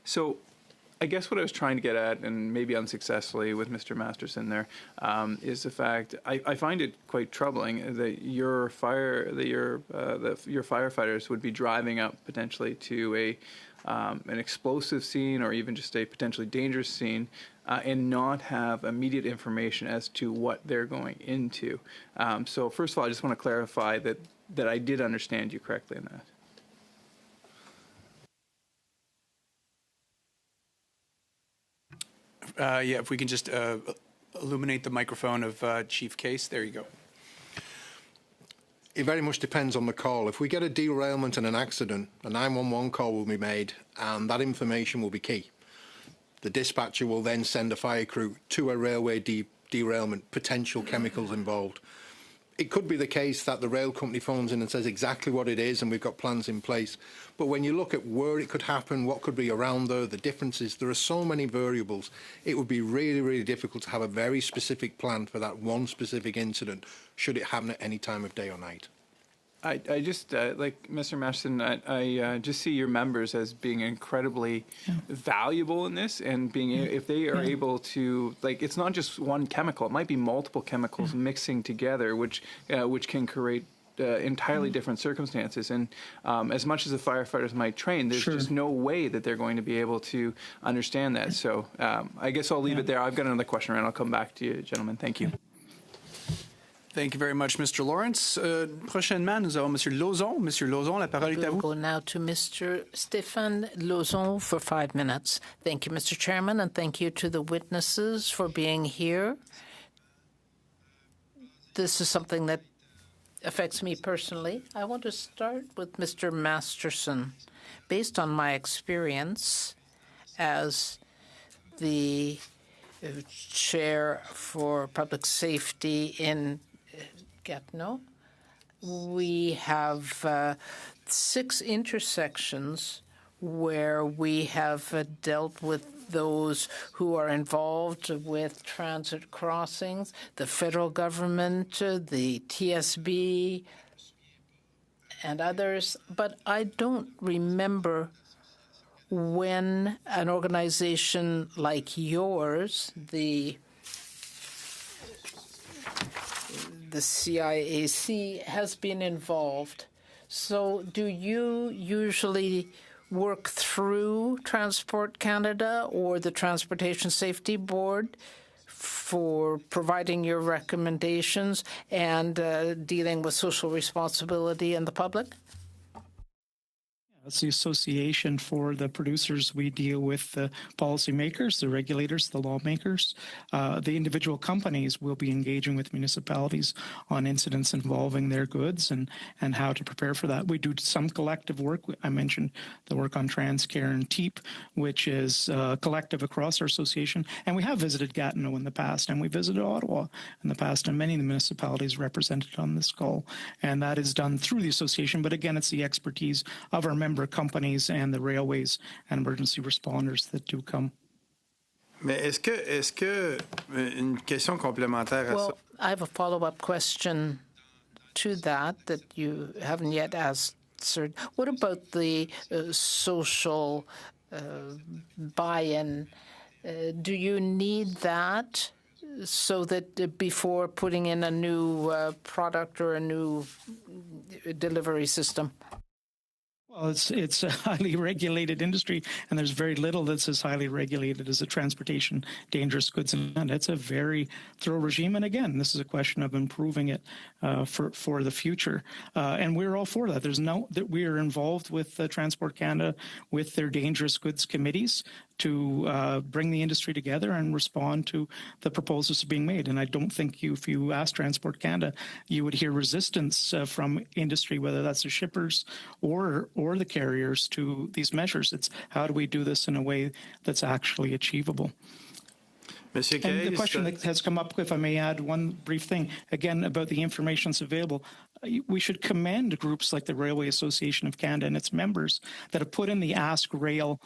So I guess what I was trying to get at, and maybe unsuccessfully with Mr. Masterson there, is the fact I find it quite troubling that your firefighters would be driving up potentially to an explosive scene or even just a potentially dangerous scene and not have immediate information as to what they're going into. So first of all, I just want to clarify that I did understand you correctly in that. If we can just illuminate the microphone of Chief Case. There you go. It very much depends on the call. If we get a derailment and an accident, a 911 call will be made, and that information will be key. The dispatcher will then send a fire crew to a railway derailment, potential chemicals involved. It could be the case that the rail company phones in and says exactly what it is, and we've got plans in place. But when you look at where it could happen, what could be around there, the differences, there are so many variables. It would be really, really difficult to have a very specific plan for that one specific incident, should it happen at any time of day or night. I just, like Mr. Masterson, I just see your members as being incredibly valuable in this, and being if they are able to, like, it's not just one chemical; it might be multiple chemicals mixing together, which can create entirely different circumstances. And as much as the firefighters might train, there's just no way that they're going to be able to understand that. So I guess I'll leave it there. I've got another question, and I'll come back to you, gentlemen. Thank you. Thank you very much, Mr. Lawrence. Prochainement, nous avons Monsieur Lauzon. Monsieur Lauzon, la parole est à vous. We'll go now to Mr. Stéphane Lauzon for 5 minutes. Thank you, Mr. Chairman, and thank you to the witnesses for being here. This is something that affects me personally. I want to start with Mr. Masterson. Based on my experience as the chair for public safety in Gatineau, we have 6 intersections where we have dealt with those who are involved with transit crossings, the federal government, the TSB, and others. But I don't remember when an organization like yours, the CIAC, has been involved. So do you usually work through Transport Canada or the Transportation Safety Board for providing your recommendations and dealing with social responsibility in the public? It's the association for the producers. We deal with the policymakers, the regulators, the lawmakers. The individual companies will be engaging with municipalities on incidents involving their goods and how to prepare for that. We do some collective work. I mentioned the work on TransCare and TEEP, which is collective across our association. And we have visited Gatineau in the past, and we visited Ottawa in the past, and many of the municipalities represented on this call. And that is done through the association. But again, it's the expertise of our member companies and the railways and emergency responders that do come. Mais est-ce que une question complémentaire à ça? Well, I have a follow-up question to that you haven't yet answered. What about the social buy-in? Do you need that so that before putting in a new product or a new delivery system? Well, it's a highly regulated industry, and there's very little that's as highly regulated as the transportation dangerous goods, and it's a very thorough regime. And again, this is a question of improving it for the future, and we're all for that. We are involved with Transport Canada with their dangerous goods committees to bring the industry together and respond to the proposals being made. And I don't think if you ask Transport Canada, you would hear resistance from industry, whether that's the shippers or the carriers, to these measures. It's how do we do this in a way that's actually achievable? And the question that has come up, if I may add one brief thing, again, about the information that's available, we should commend groups like the Railway Association of Canada and its members that have put in the Ask Rail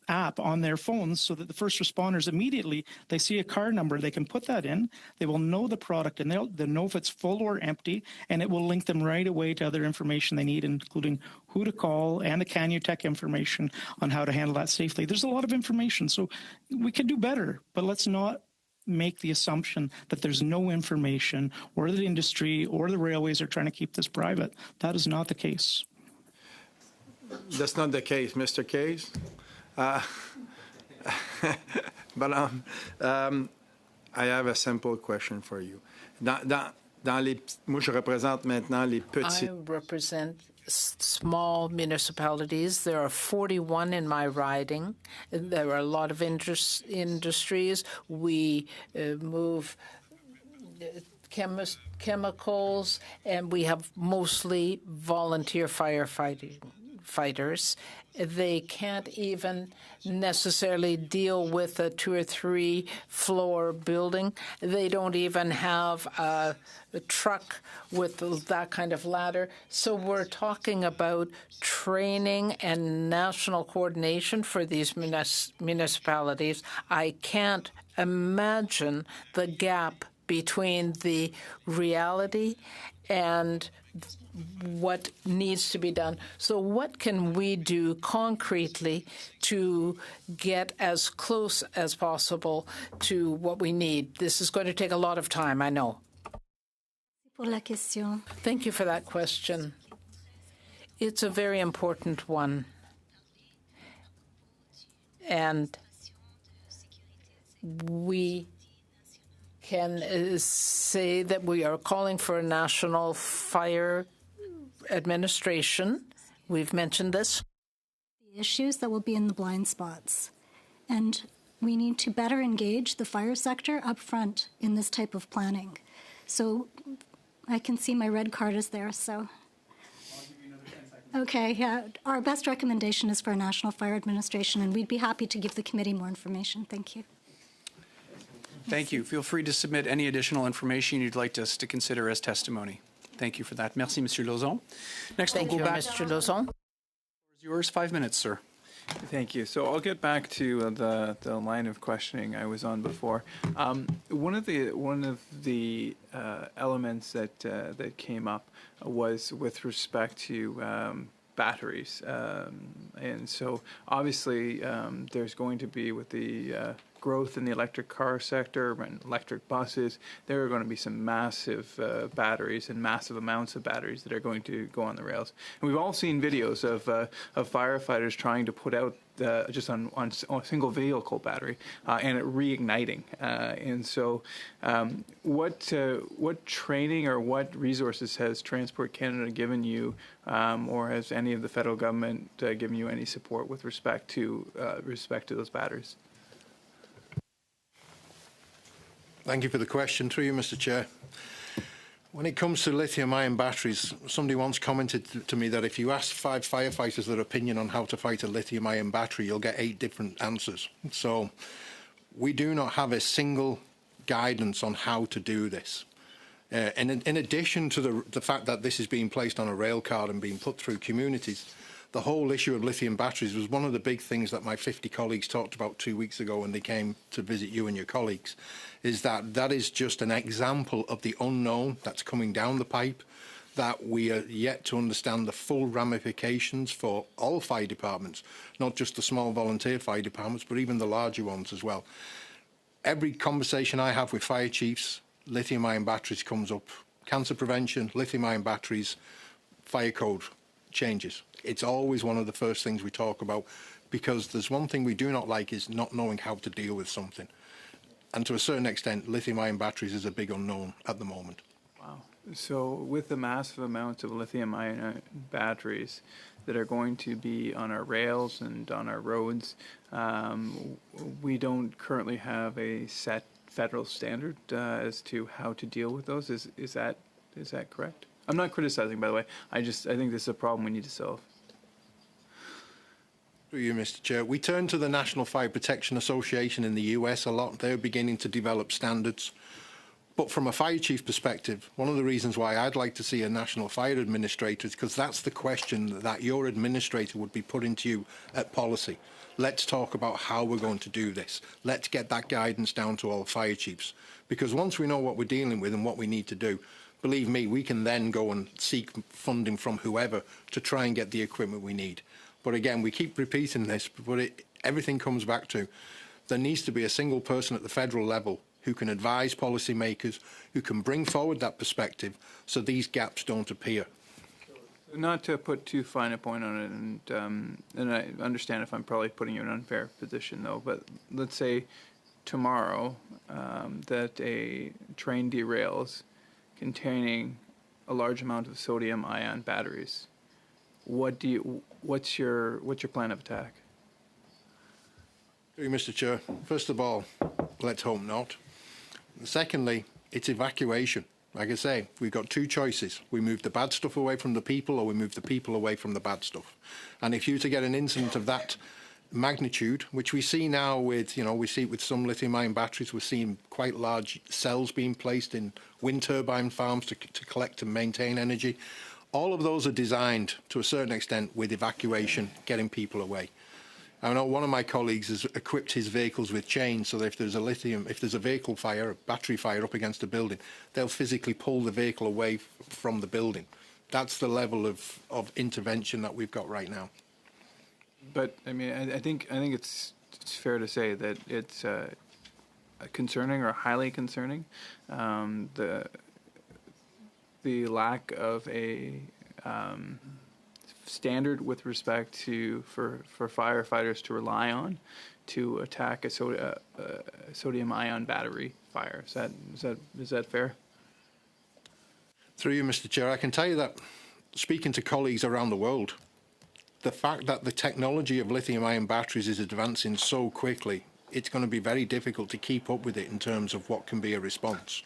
app on their phones so that the first responders immediately, they see a car number, they can put that in, they will know the product, and they'll know if it's full or empty, and it will link them right away to other information they need, including who to call and the Canutech information on how to handle that safely. There's a lot of information, so we can do better, but let's not make the assumption that there's no information, or the industry or the railways are trying to keep this private. That is not the case. That's not the case, Mr. Case. But I have a simple question for you. Moi, je représente maintenant les petits. I represent small municipalities. There are 41 in my riding. There are a lot of industries. We move chemicals, and we have mostly volunteer firefighters. They can't even necessarily deal with a 2 or 3 floor building. They don't even have a truck with that kind of ladder. So we're talking about training and national coordination for these municipalities. I can't imagine the gap between the reality and what needs to be done. So what can we do concretely to get as close as possible to what we need? This is going to take a lot of time, I know. Thank you for that question. It's a very important one. And we can say that we are calling for a national fire administration. We've mentioned this. The issues that will be in the blind spots. And we need to better engage the fire sector up front in this type of planning. So I can see my red card is there, so. I'll give you another 10 seconds. Okay, yeah. Our best recommendation is for a national fire administration, and we'd be happy to give the committee more information. Thank you. Thank you. Feel free to submit any additional information you'd like us to consider as testimony. Thank you for that. Merci, Monsieur Lauzon. Next, we'll go back. Mr. Lauzon. Yours, 5 minutes, sir. Thank you. So I'll get back to the line of questioning I was on before. One of the elements that came up was with respect to batteries, and so obviously there's going to be with the growth in the electric car sector and electric buses, there are going to be some massive batteries and massive amounts of batteries that are going to go on the rails. And we've all seen videos of firefighters trying to put out just on a single vehicle battery and it reigniting. And so what training or what resources has Transport Canada given you, or has any of the federal government given you any support with respect to those batteries? Thank you for the question. Through you, Mr. Chair. When it comes to lithium-ion batteries, somebody once commented to me that if you ask 5 firefighters their opinion on how to fight a lithium-ion battery, you'll get 8 different answers. So we do not have a single guidance on how to do this. In addition to the fact that this is being placed on a rail card and being put through communities, the whole issue of lithium batteries was one of the big things that my 50 colleagues talked about 2 weeks ago when they came to visit you and your colleagues, is that is just an example of the unknown that's coming down the pipe, that we are yet to understand the full ramifications for all fire departments, not just the small volunteer fire departments, but even the larger ones as well. Every conversation I have with fire chiefs, lithium-ion batteries comes up. Cancer prevention, lithium-ion batteries, fire code changes. It's always one of the first things we talk about, because there's one thing we do not like is not knowing how to deal with something. And to a certain extent, lithium-ion batteries is a big unknown at the moment. Wow. So with the massive amounts of lithium-ion batteries that are going to be on our rails and on our roads, we don't currently have a set federal standard as to how to deal with those. Is that correct? I'm not criticizing, by the way. I think this is a problem we need to solve. Through you, Mr. Chair. We turn to the National Fire Protection Association in the US a lot. They're beginning to develop standards. But from a fire chief perspective, one of the reasons why I'd like to see a national fire administrator is because that's the question that your administrator would be putting to you at policy. Let's talk about how we're going to do this. Let's get that guidance down to all fire chiefs. Because once we know what we're dealing with and what we need to do, believe me, we can then go and seek funding from whoever to try and get the equipment we need. But again, we keep repeating this, but everything comes back to there needs to be a single person at the federal level who can advise policymakers, who can bring forward that perspective so these gaps don't appear. Not to put too fine a point on it, and I understand if I'm probably putting you in an unfair position, though, but let's say tomorrow that a train derails containing a large amount of sodium-ion batteries. What's your plan of attack? Mr. Chair, first of all, let's hope not. Secondly, it's evacuation. Like I say, we've got 2 choices. We move the bad stuff away from the people, or we move the people away from the bad stuff. And if you to get an incident of that magnitude, which we see now with, we see it with some lithium-ion batteries, we're seeing quite large cells being placed in wind turbine farms to collect and maintain energy. All of those are designed to a certain extent with evacuation, getting people away. I know one of my colleagues has equipped his vehicles with chains so that if there's a vehicle fire, a battery fire up against a building, they'll physically pull the vehicle away from the building. That's the level of intervention that we've got right now. But I mean, I think it's fair to say that it's concerning or highly concerning, the lack of a standard with respect to for firefighters to rely on to attack a sodium-ion battery fire. Is that fair? Through you, Mr. Chair, I can tell you that speaking to colleagues around the world, the fact that the technology of lithium-ion batteries is advancing so quickly, it's going to be very difficult to keep up with it in terms of what can be a response.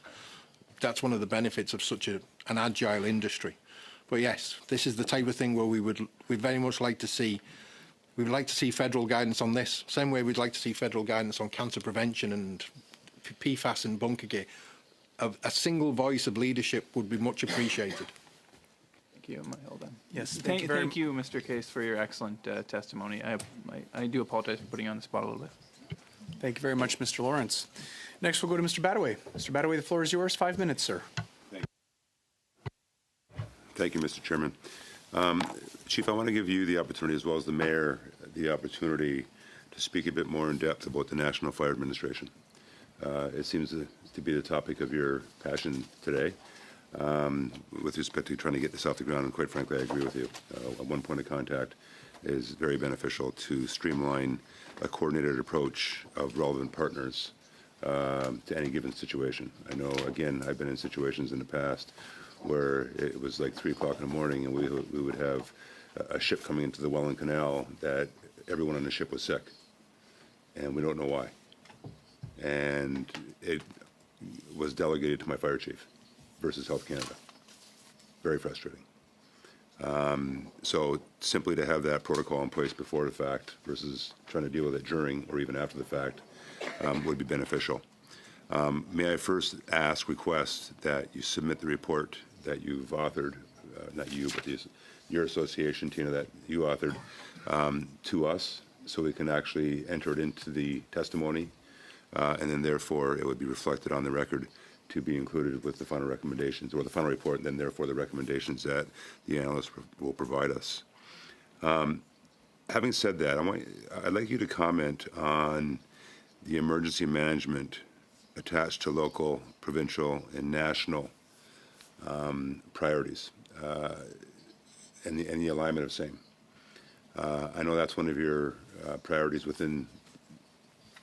That's one of the benefits of such an agile industry. But yes, this is the type of thing where we'd very much like to see. We would like to see federal guidance on this. Same way we'd like to see federal guidance on cancer prevention and PFAS and bunker gear. A single voice of leadership would be much appreciated. Thank you. Hold on. Yes, Thank you, Mr. Case, for your excellent testimony. I do apologize for putting you on the spot a little bit. Thank you very much, Mr. Lawrence. Next, we'll go to Mr. Badaway. Mr. Badaway, the floor is yours. 5 minutes, sir. Thank you, Mr. Chairman. Chief, I want to give you the opportunity, as well as the mayor, the opportunity to to speak a bit more in depth about the National Fire Administration. It seems to be the topic of your passion today with respect to trying to get this off the ground, and quite frankly, I agree with you. One point of contact is very beneficial to streamline a coordinated approach of relevant partners to any given situation. I know, again, I've been in situations in the past where it was like 3 o'clock in the morning and we would have a ship coming into the Welland Canal that everyone on the ship was sick, and we don't know why. And it was delegated to my fire chief versus Health Canada. Very frustrating. So simply to have that protocol in place before the fact versus trying to deal with it during or even after the fact would be beneficial. May I first request that you submit the report that you've authored, not you, but your association, Tina, that you authored to us so we can actually enter it into the testimony, and then therefore it would be reflected on the record to be included with the final recommendations, or the final report, and then therefore the recommendations that the analyst will provide us. Having said that, I'd like you to comment on the emergency management attached to local, provincial, and national priorities and the alignment of same. I know that's one of your priorities within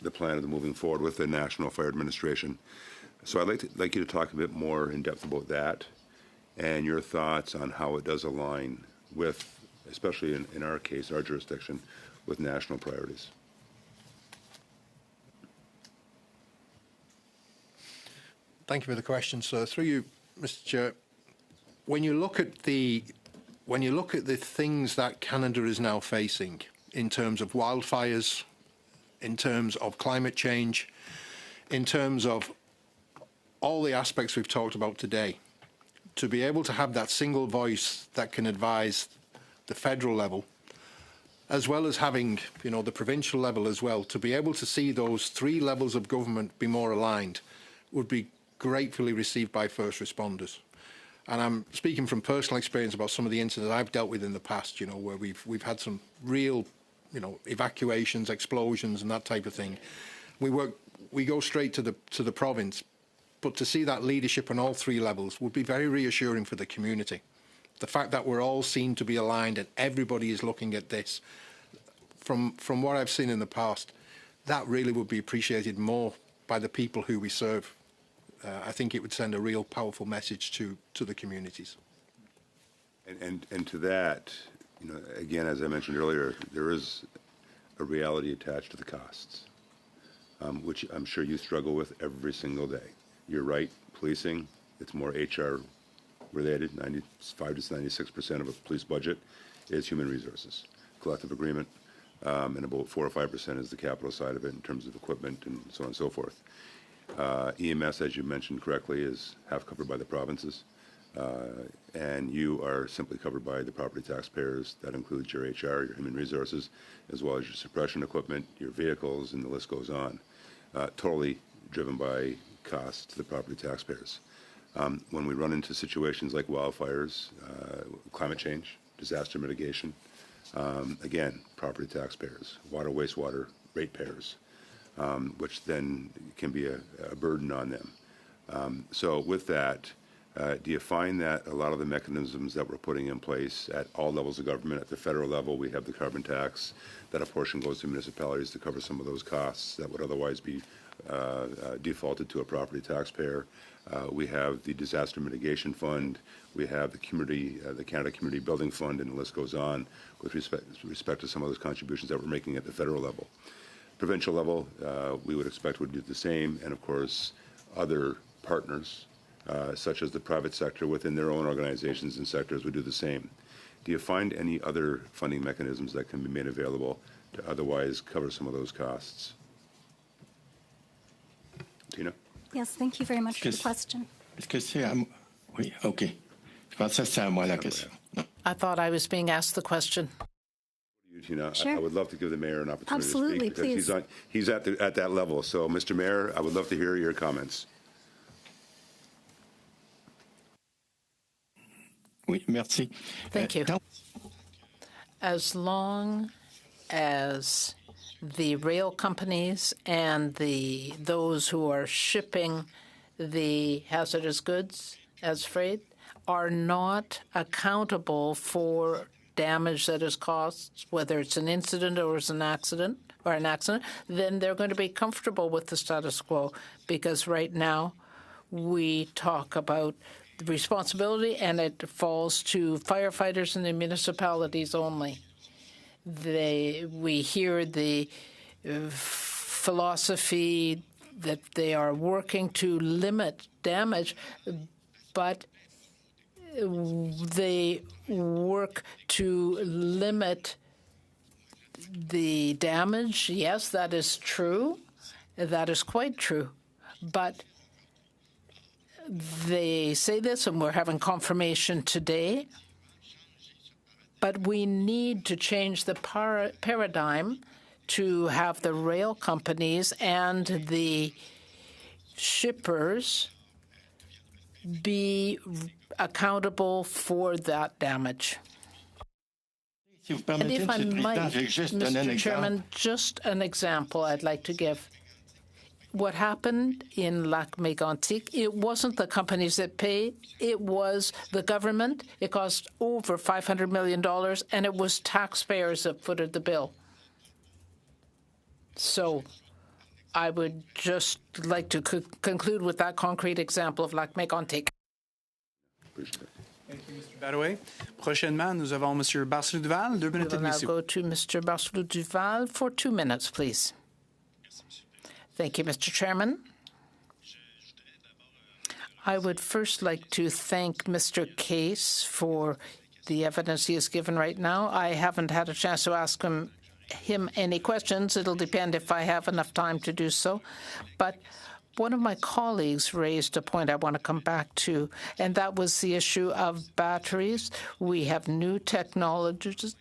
the plan of the moving forward with the National Fire Administration. So I'd like you to talk a bit more in depth about that and your thoughts on how it does align with, especially in our case, our jurisdiction, with national priorities. Thank you for the question, sir. Through you, Mr. Chair, when you look at the things that Canada is now facing in terms of wildfires, in terms of climate change, in terms of all the aspects we've talked about today, to be able to have that single voice that can advise the federal level, as well as having, the provincial level as well, to be able to see those 3 levels of government be more aligned would be gratefully received by first responders. And I'm speaking from personal experience about some of the incidents I've dealt with in the past, where we've had some real, evacuations, explosions, and that type of thing. We go straight to the province, but to see that leadership on all 3 levels would be very reassuring for the community. The fact that we're all seen to be aligned and everybody is looking at this, from what I've seen in the past, that really would be appreciated more by the people who we serve. I think it would send a real powerful message to the communities. And to that, again, as I mentioned earlier, there is a reality attached to the costs, which I'm sure you struggle with every single day. You're right, policing, it's more HR related. 95 to 96% of a police budget is human resources, collective agreement, and about 4 or 5% is the capital side of it in terms of equipment and so on and so forth. EMS, as you mentioned correctly, is half covered by the provinces, and you are simply covered by the property taxpayers. That includes your HR, your human resources, as well as your suppression equipment, your vehicles, and the list goes on. Totally driven by costs to the property taxpayers. When we run into situations like wildfires, climate change, disaster mitigation, again, property taxpayers, water, wastewater, ratepayers, which then can be a burden on them. So with that, do you find that a lot of the mechanisms that we're putting in place at all levels of government, at the federal level, we have the carbon tax, that a portion goes to municipalities to cover some of those costs that would otherwise be defaulted to a property taxpayer. We have the disaster mitigation fund. We have the community, the Canada Community Building Fund, and the list goes on with respect to some of those contributions that we're making at the federal level. Provincial level, we would expect would do the same, and of course, other partners, such as the private sector within their own organizations and sectors, would do the same. Do you find any other funding mechanisms that can be made available to otherwise cover some of those costs? Tina? Yes, thank you very much for the question. Oui, OK. Je pensais que c'était à moi la question. I thought I was being asked the question. Tina, Sure. I would love to give the mayor an opportunity Absolutely, to speak because he's at that level. So, Mr. Mayor, I would love to hear your comments. Oui, merci. Thank you. As long as the rail companies and those who are shipping the hazardous goods as freight are not accountable for damage that is caused, whether it's an incident or it's an accident, then they're going to be comfortable with the status quo, because right now we talk about the responsibility and it falls to firefighters and the municipalities only. We hear the philosophy that they are working to limit damage, but they work to limit the damage. Yes, that is true. That is quite true. But they say this, and we're having confirmation today, but we need to change the paradigm to have the rail companies and the shippers be accountable for that damage. And if I might, Mr. Chairman, just an example I'd like to give. What happened in Lac Mégantic, it wasn't the companies that paid, it was the government. It cost over $500 million, and it was taxpayers that footed the bill. So I would just like to conclude with that concrete example of Lac Mégantic. Thank you, Mr. Badoué. Prochainement, nous avons Mr. Barcelou-Duval, 2 minutes We et will now demie. go to Mr. Barcelou-Duval for 2 minutes, please. Thank you, Mr. Chairman. I would first like to thank Mr. Case for the evidence he has given right now. I haven't had a chance to ask him any questions. It'll depend if I have enough time to do so. But one of my colleagues raised a point I want to come back to, and that was the issue of batteries. We have new technologies,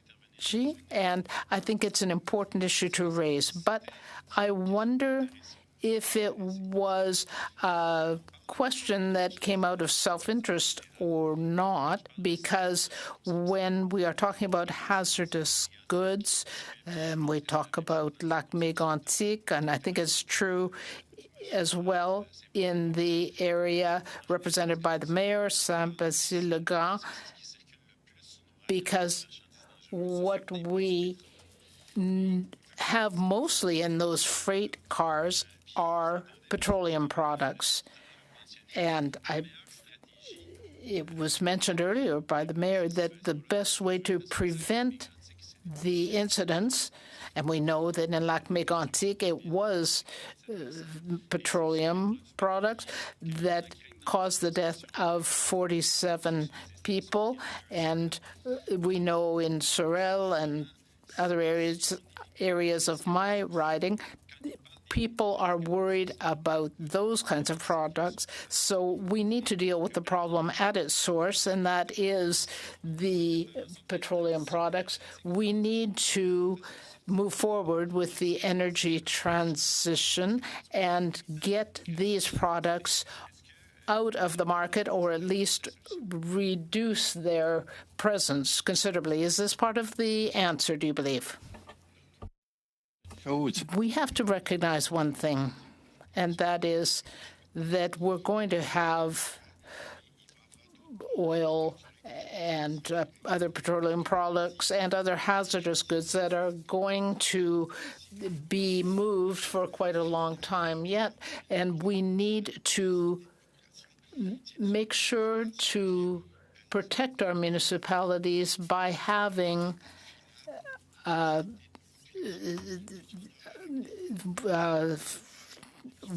and I think it's an important issue to raise. But I wonder if it was a question that came out of self-interest or not, because when we are talking about hazardous goods, we talk about Lac Mégantic, and I think it's true as well in the area represented by the mayor, Saint-Basile-le-Grand, because what we have mostly in those freight cars are petroleum products. And it was mentioned earlier by the mayor that the best way to prevent the incidents, and we know that in Lac Mégantic it was petroleum products that caused the death of 47 people, and we know in Sorel and other areas of my riding, people are worried about those kinds of products. So we need to deal with the problem at its source, and that is the petroleum products. We need to move forward with the energy transition and get these products out of the market, or at least reduce their presence considerably. Is this part of the answer, do you believe? We have to recognize one thing, and that is that we're going to have oil and other petroleum products and other hazardous goods that are going to be moved for quite a long time yet, and we need to make sure to protect our municipalities by having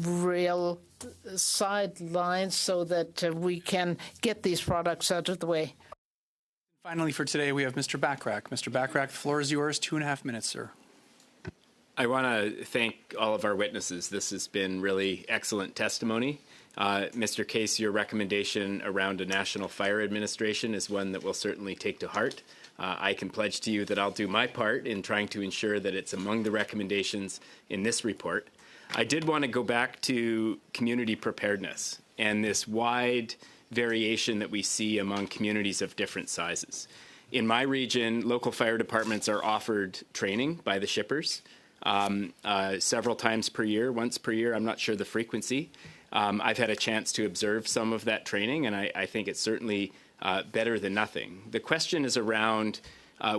rail sidelines so that we can get these products out of the way. Finally, for today, we have Mr. Bachrach. Mr. Bachrach, the floor is yours. 2.5 minutes, sir. I want to thank all of our witnesses. This has been really excellent testimony. Mr. Case, your recommendation around a national fire administration is one that we'll certainly take to heart. I can pledge to you that I'll do my part in trying to ensure that it's among the recommendations in this report. I did want to go back to community preparedness and this wide variation that we see among communities of different sizes. In my region, local fire departments are offered training by the shippers. several times per year, once per year. I'm not sure the frequency. I've had a chance to observe some of that training, and I think it's certainly better than nothing. The question is around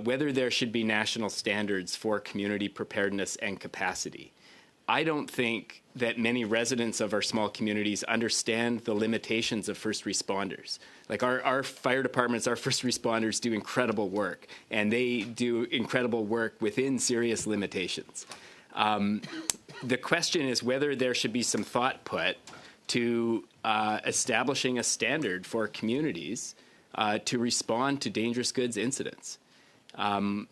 whether there should be national standards for community preparedness and capacity. I don't think that many residents of our small communities understand the limitations of first responders. Like our fire departments, our first responders do incredible work, and they do incredible work within serious limitations. The question is whether there should be some thought put to establishing a standard for communities to respond to dangerous goods incidents.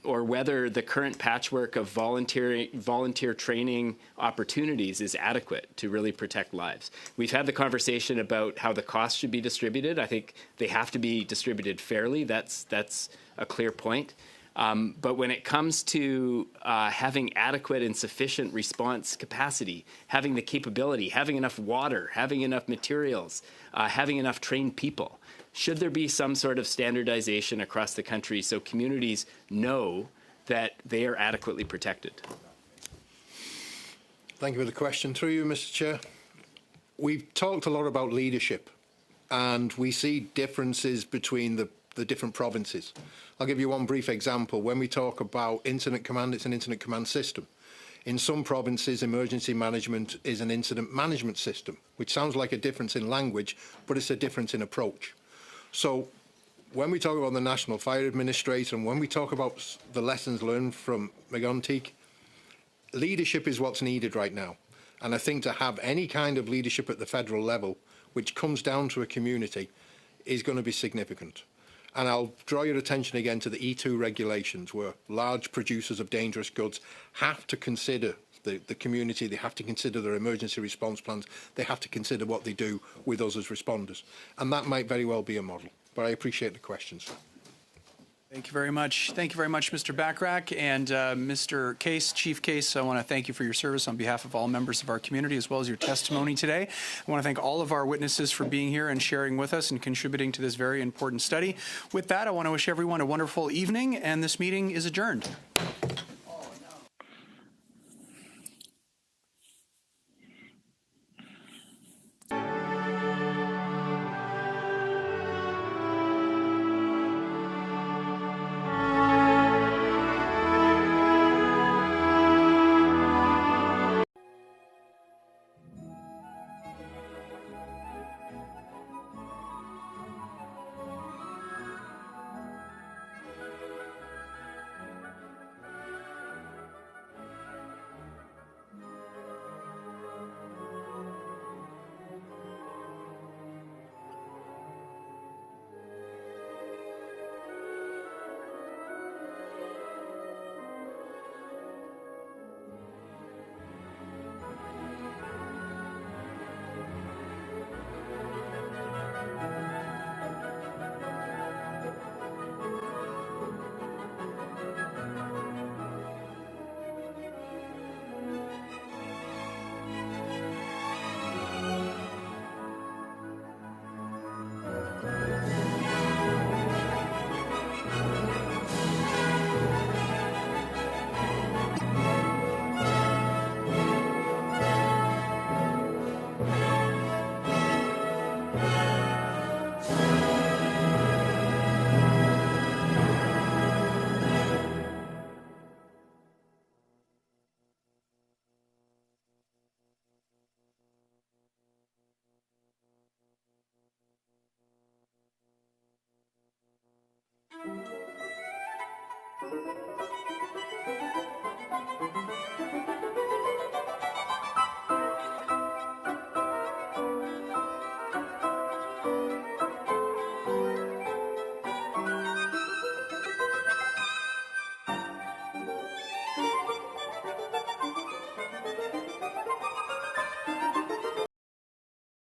Or whether the current patchwork of volunteer training opportunities is adequate to really protect lives. We've had the conversation about how the costs should be distributed. I think they have to be distributed fairly. That's a clear point. But when it comes to having adequate and sufficient response capacity, having the capability, having enough water, having enough materials, having enough trained people, should there be some sort of standardization across the country so communities know that they are adequately protected? Thank you for the question. Through you, Mr. Chair. We've talked a lot about leadership, and we see differences between the different provinces. I'll give you one brief example. When we talk about incident command, it's an incident command system. In some provinces, emergency management is an incident management system, which sounds like a difference in language, but it's a difference in approach. So when we talk about the National Fire Administrator and when we talk about the lessons learned from Megontic, leadership is what's needed right now. And I think to have any kind of leadership at the federal level, which comes down to a community, is going to be significant. And I'll draw your attention again to the E2 regulations, where large producers of dangerous goods have to consider the community, they have to consider their emergency response plans, they have to consider what they do with us as responders. And that might very well be a model, but I appreciate the questions. Thank you very much. Thank you very much, Mr. Bachrach. And Mr. Case, Chief Case, I want to thank you for your service on behalf of all members of our community, as well as your testimony today. I want to thank all of our witnesses for being here and sharing with us and contributing to this very important study. With that, I want to wish everyone a wonderful evening, and this meeting is adjourned.